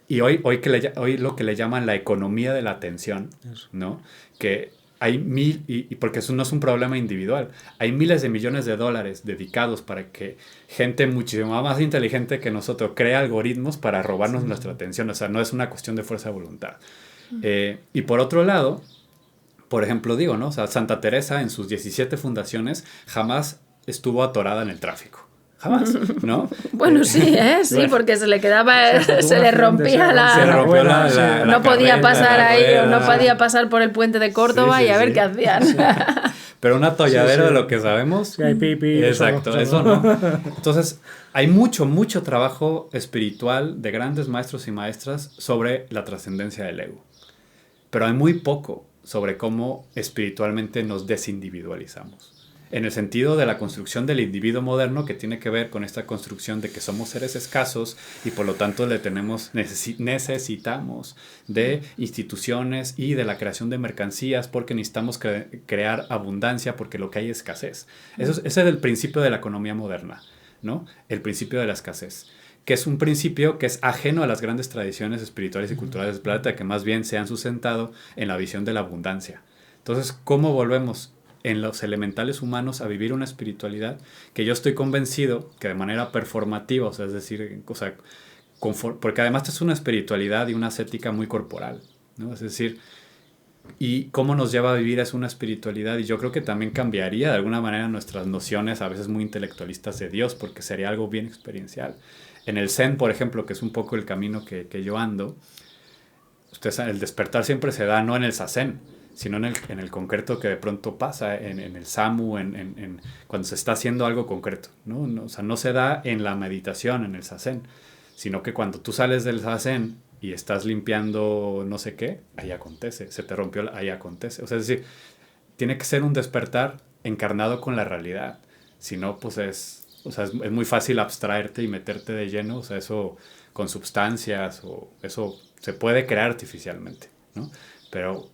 Y hoy lo que le llaman la economía de la atención, ¿no? Que hay porque eso no es un problema individual, hay miles de millones de dólares dedicados para que gente muchísimo más inteligente que nosotros cree algoritmos para robarnos nuestra atención. O sea, no es una cuestión de fuerza de voluntad. Y por otro lado, por ejemplo, digo, ¿no? O sea, Santa Teresa en sus 17 fundaciones jamás estuvo atorada en el tráfico. Jamás, ¿no? Bueno, sí, sí, bueno, porque se le quedaba, se le rompía la no podía pasar ahí, no podía pasar por el puente de Córdoba y a ver qué hacían. Sí. Pero un atolladero de lo que sabemos. Sí, hay pipi. Exacto, eso no. Entonces, hay mucho trabajo espiritual de grandes maestros y maestras sobre la trascendencia del ego. pero hay muy poco sobre cómo espiritualmente nos desindividualizamos. En el sentido de la construcción del individuo moderno, que tiene que ver con esta construcción de que somos seres escasos y por lo tanto necesitamos de instituciones y de la creación de mercancías porque necesitamos crear abundancia porque lo que hay es escasez. Ese es el principio de la economía moderna, ¿no? El principio de la escasez, que es un principio que es ajeno a las grandes tradiciones espirituales y culturales del planeta, que más bien se han sustentado en la visión de la abundancia. Entonces, ¿cómo volvemos en los elementales humanos a vivir una espiritualidad que yo estoy convencido que de manera performativa, o sea, es decir, porque además es una espiritualidad y una ascética muy corporal, ¿no? Es decir, y cómo nos lleva a vivir es una espiritualidad, y yo creo que también cambiaría de alguna manera nuestras nociones a veces muy intelectualistas de Dios, porque sería algo bien experiencial. En el Zen, por ejemplo, que es un poco el camino que yo ando, el despertar siempre se da no en el Zazen, sino en el concreto que de pronto pasa, en el Samu, cuando se está haciendo algo concreto, ¿no? No, o sea, no se da en la meditación, en el Zazen, sino que cuando tú sales del Zazen y estás limpiando no sé qué, ahí acontece, se te rompió, ahí acontece. O sea, es decir, tiene que ser un despertar encarnado con la realidad, si no, pues es muy fácil abstraerte y meterte de lleno, o sea, eso con sustancias, o eso se puede crear artificialmente, ¿no? Pero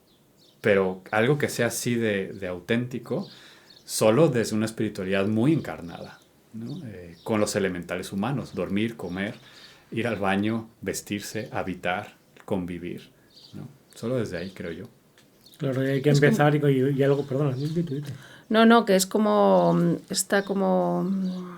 algo que sea así de auténtico, solo desde una espiritualidad muy encarnada, ¿no? Con los elementales humanos, dormir, comer, ir al baño, vestirse, habitar, convivir, ¿no? Solo desde ahí, creo yo. Claro, y hay que empezar como... y algo, perdona, dite. No, que es como, está como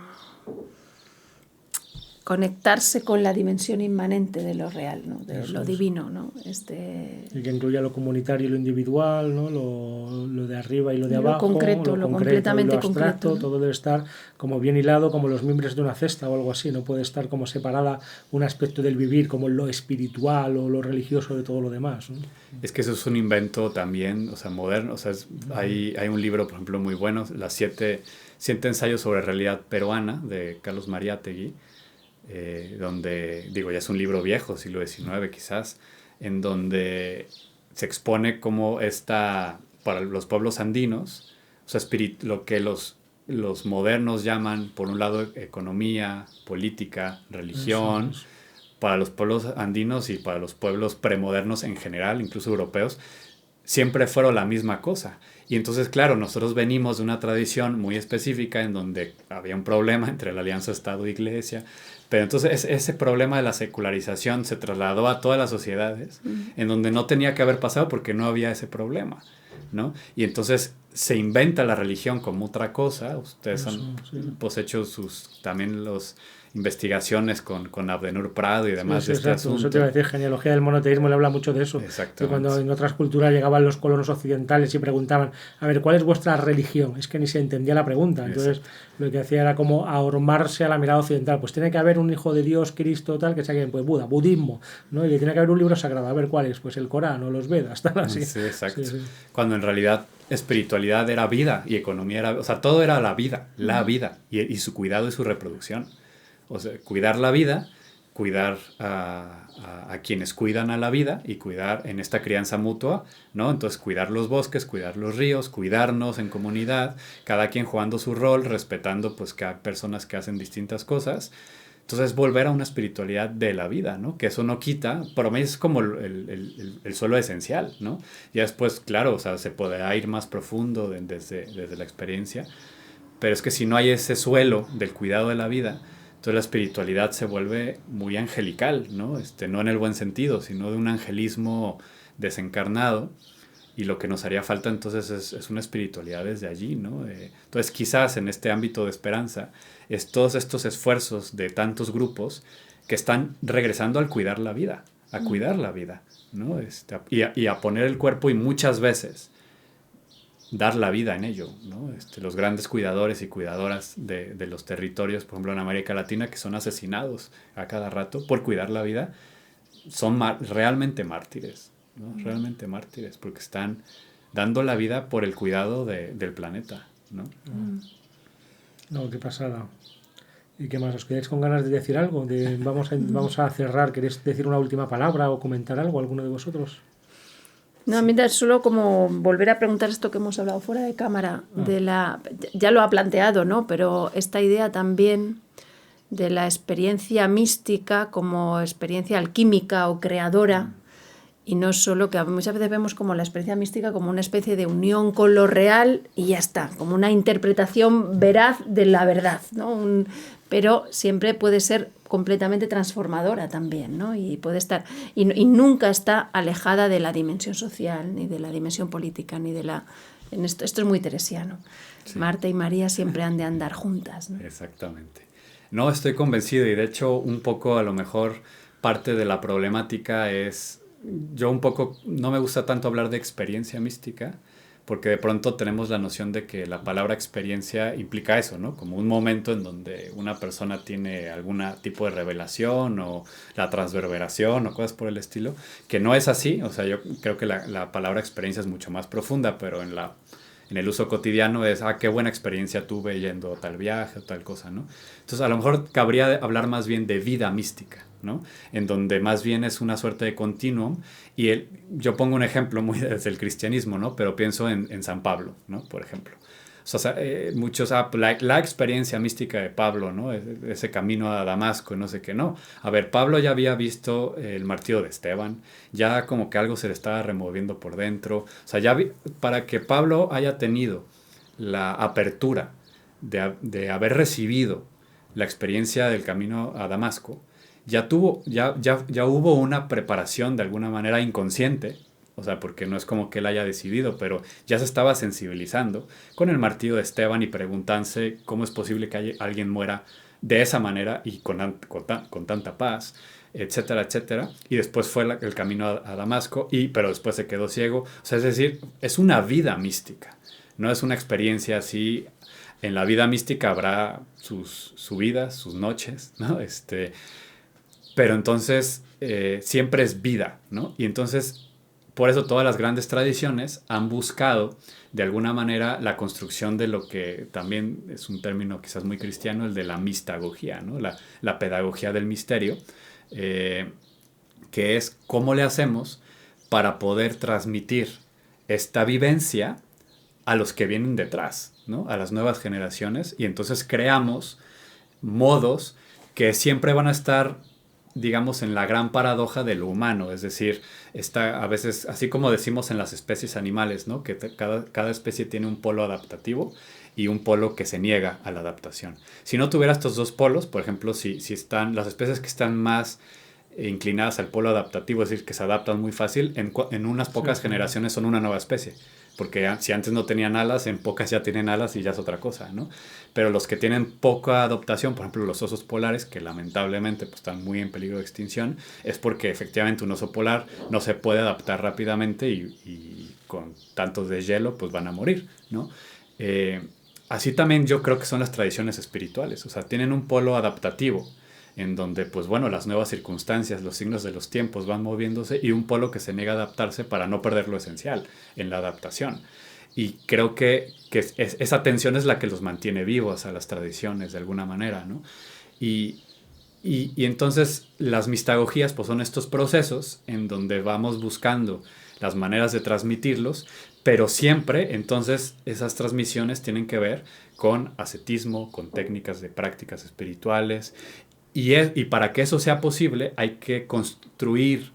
conectarse con la dimensión inmanente de lo real, ¿no? De eso lo divino, ¿no? Y que incluya lo comunitario y lo individual, ¿no? Lo de arriba y lo de abajo, concreto, lo completamente y lo abstracto, concreto, ¿no? todo debe estar como bien hilado, como los miembros de una cesta o algo así, no puede estar como separada un aspecto del vivir como lo espiritual o lo religioso de todo lo demás, ¿no? Es que eso es un invento también, o sea, moderno, o sea, hay un libro, por ejemplo, muy bueno, Las 7 ensayos sobre realidad peruana, de Carlos Mariátegui, donde, digo, ya es un libro viejo, siglo XIX quizás, en donde se expone cómo para los pueblos andinos, o sea, lo que los modernos llaman, por un lado, economía, política, religión, eso. Para los pueblos andinos y para los pueblos premodernos en general, incluso europeos, siempre fueron la misma cosa. Y entonces, claro, nosotros venimos de una tradición muy específica en donde había un problema entre la alianza Estado-Iglesia, pero entonces ese problema de la secularización se trasladó a todas las sociedades, en donde no tenía que haber pasado porque no había ese problema, ¿no? Y entonces se inventa la religión como otra cosa. Ustedes han pues, hecho también los investigaciones con Abdenur Prado y demás de este asunto. Eso te iba a decir, genealogía del monoteísmo, le habla mucho de eso. Exactamente. Que cuando en otras culturas llegaban los colonos occidentales y preguntaban, a ver, ¿cuál es vuestra religión? Es que ni se entendía la pregunta. Entonces, lo que hacía era como ahormarse a la mirada occidental. Pues tiene que haber un hijo de Dios, Cristo, tal, que sea quien, pues Buda, budismo, ¿no? Y tiene que haber un libro sagrado. A ver, ¿cuál es? Pues el Corán o los Vedas, tal así. Sí, exacto. Sí. Cuando en realidad espiritualidad era vida y economía era... O sea, todo era la vida y su cuidado y su reproducción. O sea, cuidar la vida, cuidar a quienes cuidan a la vida y cuidar en esta crianza mutua, ¿no? Entonces, cuidar los bosques, cuidar los ríos, cuidarnos en comunidad, cada quien jugando su rol, respetando pues que hay personas que hacen distintas cosas. Entonces, volver a una espiritualidad de la vida, ¿no? Que eso no quita, para mí es como el suelo esencial, ¿no? Ya después, claro, o sea, se podrá ir más profundo desde la experiencia, pero es que si no hay ese suelo del cuidado de la vida, entonces la espiritualidad se vuelve muy angelical, ¿no? No en el buen sentido, sino de un angelismo desencarnado, y lo que nos haría falta entonces es una espiritualidad desde allí, ¿no? Entonces quizás en este ámbito de esperanza es todos estos esfuerzos de tantos grupos que están regresando al cuidar la vida, a cuidar la vida, ¿no? Y a poner el cuerpo y muchas veces dar la vida en ello, ¿no? Los grandes cuidadores y cuidadoras de los territorios, por ejemplo en América Latina, que son asesinados a cada rato por cuidar la vida, son realmente mártires, ¿no? Realmente mártires, porque están dando la vida por el cuidado del planeta, ¿no? No, qué pasada. ¿Y qué más? ¿Os quedáis con ganas de decir algo? Vamos a cerrar. ¿Queréis decir una última palabra o comentar algo, alguno de vosotros? No, a mí es solo como volver a preguntar esto que hemos hablado fuera de cámara, ya lo ha planteado, ¿no? Pero esta idea también de la experiencia mística como experiencia alquímica o creadora, y no solo que muchas veces vemos como la experiencia mística como una especie de unión con lo real y ya está, como una interpretación veraz de la verdad, ¿no? Pero siempre puede ser completamente transformadora también, ¿no? Y puede estar y nunca está alejada de la dimensión social, ni de la dimensión política, ni de la... Esto es muy teresiano. Sí. Marta y María siempre han de andar juntas, ¿no? Exactamente. No, estoy convencido, y de hecho un poco a lo mejor parte de la problemática es... Yo un poco no me gusta tanto hablar de experiencia mística, porque de pronto tenemos la noción de que la palabra experiencia implica eso, ¿no? Como un momento en donde una persona tiene algún tipo de revelación o la transverberación o cosas por el estilo, que no es así. O sea, yo creo que la palabra experiencia es mucho más profunda, pero en el uso cotidiano es, qué buena experiencia tuve yendo a tal viaje o tal cosa, ¿no? Entonces, a lo mejor cabría hablar más bien de vida mística, ¿no? En donde más bien es una suerte de continuum. Y yo pongo un ejemplo muy desde el cristianismo, ¿no? Pero pienso en San Pablo, ¿no? Por ejemplo. O sea, muchos, la experiencia mística de Pablo, ¿no? Ese camino a Damasco y no sé qué, no. A ver, Pablo ya había visto el martirio de Esteban, ya como que algo se le estaba removiendo por dentro. O sea, para que Pablo haya tenido la apertura de haber recibido la experiencia del camino a Damasco, ya hubo una preparación de alguna manera inconsciente. O sea, porque no es como que él haya decidido, pero ya se estaba sensibilizando con el martirio de Esteban y preguntándose cómo es posible que alguien muera de esa manera y con tanta paz, etcétera, etcétera. Y después fue el camino a Damasco, pero después se quedó ciego. O sea, es decir, es una vida mística, no es una experiencia así. En la vida mística habrá sus subidas, sus noches, ¿no? Pero entonces siempre es vida, ¿no? Y entonces... Por eso todas las grandes tradiciones han buscado, de alguna manera, la construcción de lo que también es un término quizás muy cristiano, el de la mistagogía, ¿no? La pedagogía del misterio, que es cómo le hacemos para poder transmitir esta vivencia a los que vienen detrás, ¿no? A las nuevas generaciones, y entonces creamos modos que siempre van a estar, digamos, en la gran paradoja de lo humano. Es decir, a veces, así como decimos en las especies animales, ¿no? Que cada especie tiene un polo adaptativo y un polo que se niega a la adaptación. Si no tuviera estos dos polos, por ejemplo, si están las especies que están más inclinadas al polo adaptativo, es decir, que se adaptan muy fácil, en unas pocas generaciones son una nueva especie. Porque si antes no tenían alas, en pocas ya tienen alas y ya es otra cosa, ¿no? Pero los que tienen poca adaptación, por ejemplo los osos polares, que lamentablemente pues, están muy en peligro de extinción, es porque efectivamente un oso polar no se puede adaptar rápidamente y con tantos deshielo pues van a morir, ¿no? Así también yo creo que son las tradiciones espirituales, o sea, tienen un polo adaptativo, en donde, pues bueno, las nuevas circunstancias, los signos de los tiempos van moviéndose, y un polo que se niega a adaptarse para no perder lo esencial en la adaptación. Y creo que esa tensión es la que los mantiene vivos a las tradiciones de alguna manera, ¿no? Y entonces las mistagogías pues son estos procesos en donde vamos buscando las maneras de transmitirlos, pero siempre entonces esas transmisiones tienen que ver con ascetismo, con técnicas de prácticas espirituales. Y para que eso sea posible hay que construir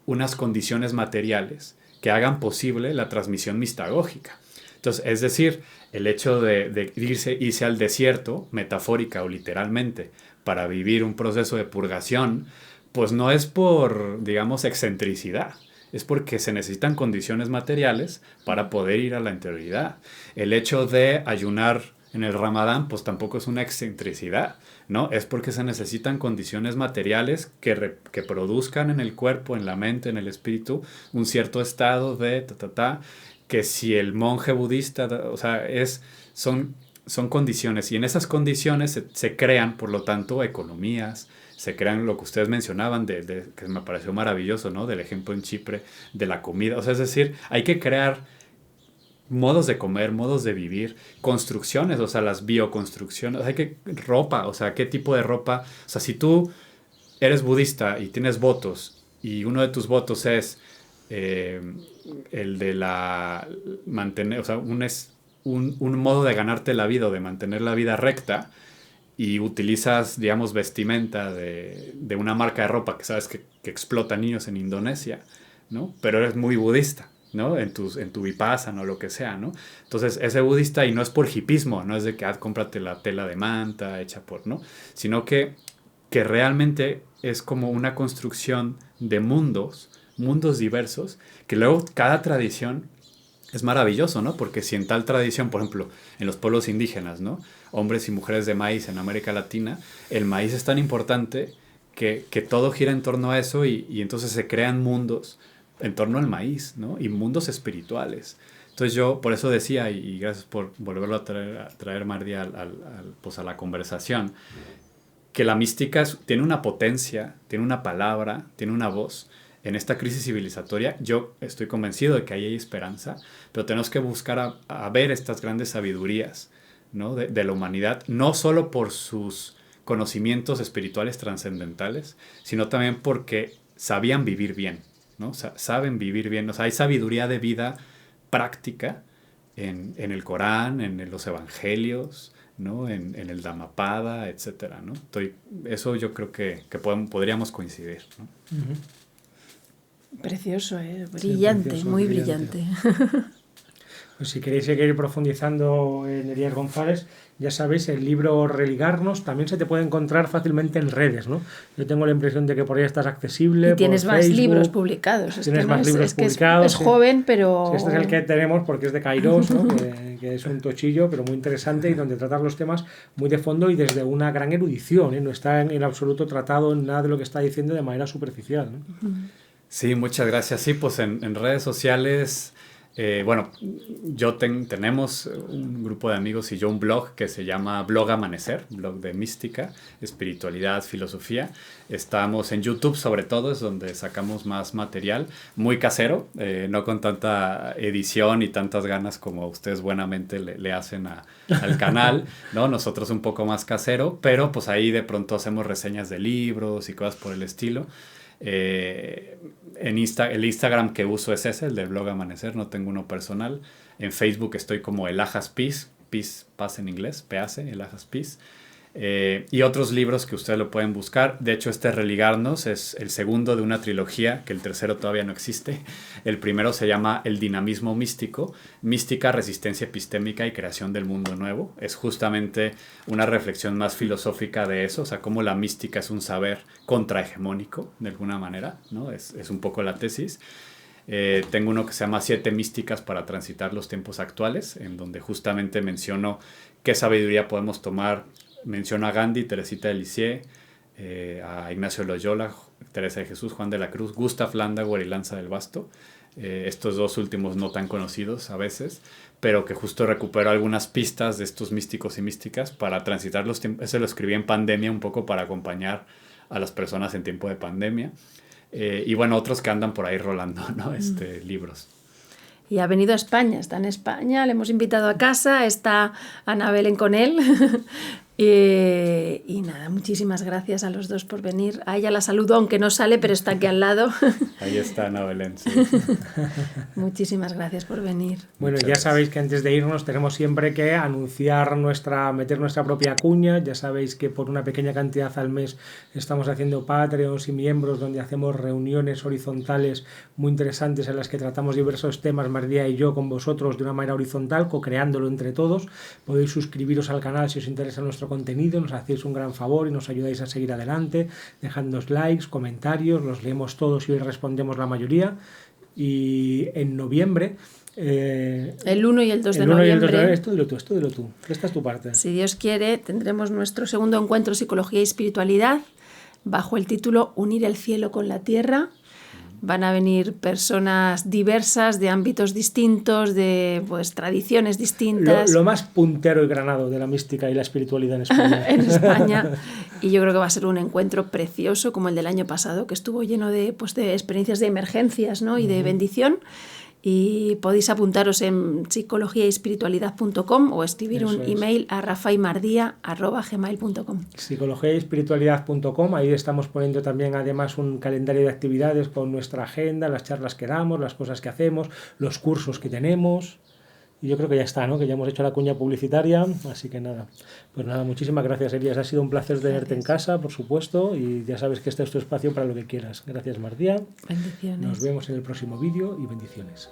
unas condiciones materiales que hagan posible la transmisión mistagógica. Entonces, es decir, el hecho de irse al desierto, metafórica o literalmente, para vivir un proceso de purgación, pues no es por, digamos, excentricidad. Es porque se necesitan condiciones materiales para poder ir a la interioridad. El hecho de ayunar en el Ramadán, pues tampoco es una excentricidad, ¿no? Es porque se necesitan condiciones materiales que produzcan en el cuerpo, en la mente, en el espíritu, un cierto estado de que si el monje budista, o sea, son condiciones, y en esas condiciones se crean, por lo tanto, economías, se crean lo que ustedes mencionaban, que me pareció maravilloso, ¿no? Del ejemplo en Chipre, de la comida, o sea, es decir, hay que crear modos de comer, modos de vivir, construcciones, o sea, las bioconstrucciones, ropa, o sea, qué tipo de ropa, o sea, si tú eres budista y tienes votos y uno de tus votos es el de mantener, o sea, un modo de ganarte la vida o de mantener la vida recta, y utilizas, digamos, vestimenta de una marca de ropa que sabes que explota niños en Indonesia, ¿no? Pero eres muy budista, ¿no? En tu vipassana o lo que sea, ¿no? Entonces, ese budista, y no es por hipismo, no es de que cómprate la tela de manta hecha por, ¿no? Sino que realmente es como una construcción de mundos diversos, que luego cada tradición es maravilloso, ¿no? Porque si en tal tradición, por ejemplo, en los pueblos indígenas, ¿no? Hombres y mujeres de maíz en América Latina, el maíz es tan importante que todo gira en torno a eso, y entonces se crean mundos en torno al maíz, ¿no? Y mundos espirituales. Entonces yo por eso decía, y gracias por volverlo a traer Mardi, pues a la conversación, que la mística tiene una potencia, tiene una palabra, tiene una voz. En esta crisis civilizatoria yo estoy convencido de que ahí hay esperanza, pero tenemos que buscar a ver estas grandes sabidurías, ¿no? de la humanidad, no solo por sus conocimientos espirituales trascendentales, sino también porque sabían vivir bien, ¿no? O sea, saben vivir bien. O sea, hay sabiduría de vida práctica en el Corán, en los evangelios, ¿no? En el Dhammapada, etcétera, ¿no? Eso yo creo que podríamos coincidir, ¿no? Uh-huh. Precioso, brillante, sí, precioso, muy brillante. Pues si queréis seguir profundizando en Elías González, ya sabéis, el libro Religarnos también se te puede encontrar fácilmente en redes, ¿no? Yo tengo la impresión de que por ahí estás accesible. Y tienes por más Facebook, libros publicados. Tienes más libros publicados. Es joven, pero... Sí, este es el que tenemos porque es de Kairos, ¿no? que es un tochillo, pero muy interesante, y donde tratas los temas muy de fondo y desde una gran erudición, ¿eh? No está en absoluto tratado en nada de lo que está diciendo de manera superficial, ¿no? Sí, muchas gracias. Sí, pues en redes sociales... tenemos un grupo de amigos y yo un blog que se llama Blog Amanecer, blog de mística, espiritualidad, filosofía. Estamos en YouTube, sobre todo, es donde sacamos más material, muy casero, no con tanta edición y tantas ganas como ustedes buenamente le hacen al canal, ¿no? Nosotros un poco más casero, pero pues ahí de pronto hacemos reseñas de libros y cosas por el estilo. El Instagram que uso es ese, el del Blog Amanecer, no tengo uno personal. En Facebook estoy como Elajas Peace, paz en inglés, PAC, Elajas Peace. Y otros libros que ustedes lo pueden buscar. De hecho, este Religarnos es el segundo de una trilogía, que el tercero todavía no existe. El primero se llama El dinamismo místico, mística, resistencia epistémica y creación del mundo nuevo. Es justamente una reflexión más filosófica de eso, o sea, cómo la mística es un saber contrahegemónico, de alguna manera, ¿no? Es un poco la tesis. Tengo uno que se llama 7 místicas para transitar los tiempos actuales, en donde justamente menciono qué sabiduría podemos tomar. Menciono a Gandhi, Teresita de Lisieux, a Ignacio Loyola, Teresa de Jesús, Juan de la Cruz, Gustav Landauer y Lanza del Basto. Estos dos últimos no tan conocidos a veces, pero que justo recupero algunas pistas de estos místicos y místicas para transitar los tiempos. Ese lo escribí en pandemia un poco para acompañar a las personas en tiempo de pandemia. Y bueno, otros que andan por ahí rolando, ¿no? Libros. Y ha venido a España, está en España, le hemos invitado a casa, está Ana Belén con él. Y nada, muchísimas gracias a los dos por venir. A ella la saludo, aunque no sale, pero está aquí al lado. Ahí está Ana Belén, sí. Muchísimas gracias por venir. Bueno, ya sabéis que antes de irnos tenemos siempre que anunciar meter nuestra propia cuña. Ya sabéis que por una pequeña cantidad al mes estamos haciendo Patreons y miembros donde hacemos reuniones horizontales muy interesantes en las que tratamos diversos temas, María y yo, con vosotros de una manera horizontal, co-creándolo entre todos. Podéis suscribiros al canal si os interesa nuestro contenido, nos hacéis un gran favor y nos ayudáis a seguir adelante, dejadnos likes, comentarios, los leemos todos y hoy respondemos la mayoría. Y en noviembre el 1 y el 2 de noviembre. Esto dilo tú. Esta es tu parte. Si Dios quiere, tendremos nuestro segundo encuentro Psicología y Espiritualidad bajo el título Unir el cielo con la tierra. Van a venir personas diversas, de ámbitos distintos, de tradiciones distintas. Lo más puntero y granado de la mística y la espiritualidad en España. En España. Y yo creo que va a ser un encuentro precioso, como el del año pasado, que estuvo lleno de experiencias de emergencias, ¿no? Y de bendición. y podéis apuntaros en psicologiaespiritualidad.com o escribir Eso un es. email a rafaimardia@gmail.com. psicologiaespiritualidad.com, ahí estamos poniendo también además un calendario de actividades con nuestra agenda, las charlas que damos, las cosas que hacemos, los cursos que tenemos. Y yo creo que ya está, ¿no? Que ya hemos hecho la cuña publicitaria, así que nada. Pues nada, muchísimas gracias, Elías. Ha sido un placer tenerte en casa, por supuesto, y ya sabes que este es tu espacio para lo que quieras. Gracias, Mardía. Bendiciones. Nos vemos en el próximo vídeo y bendiciones.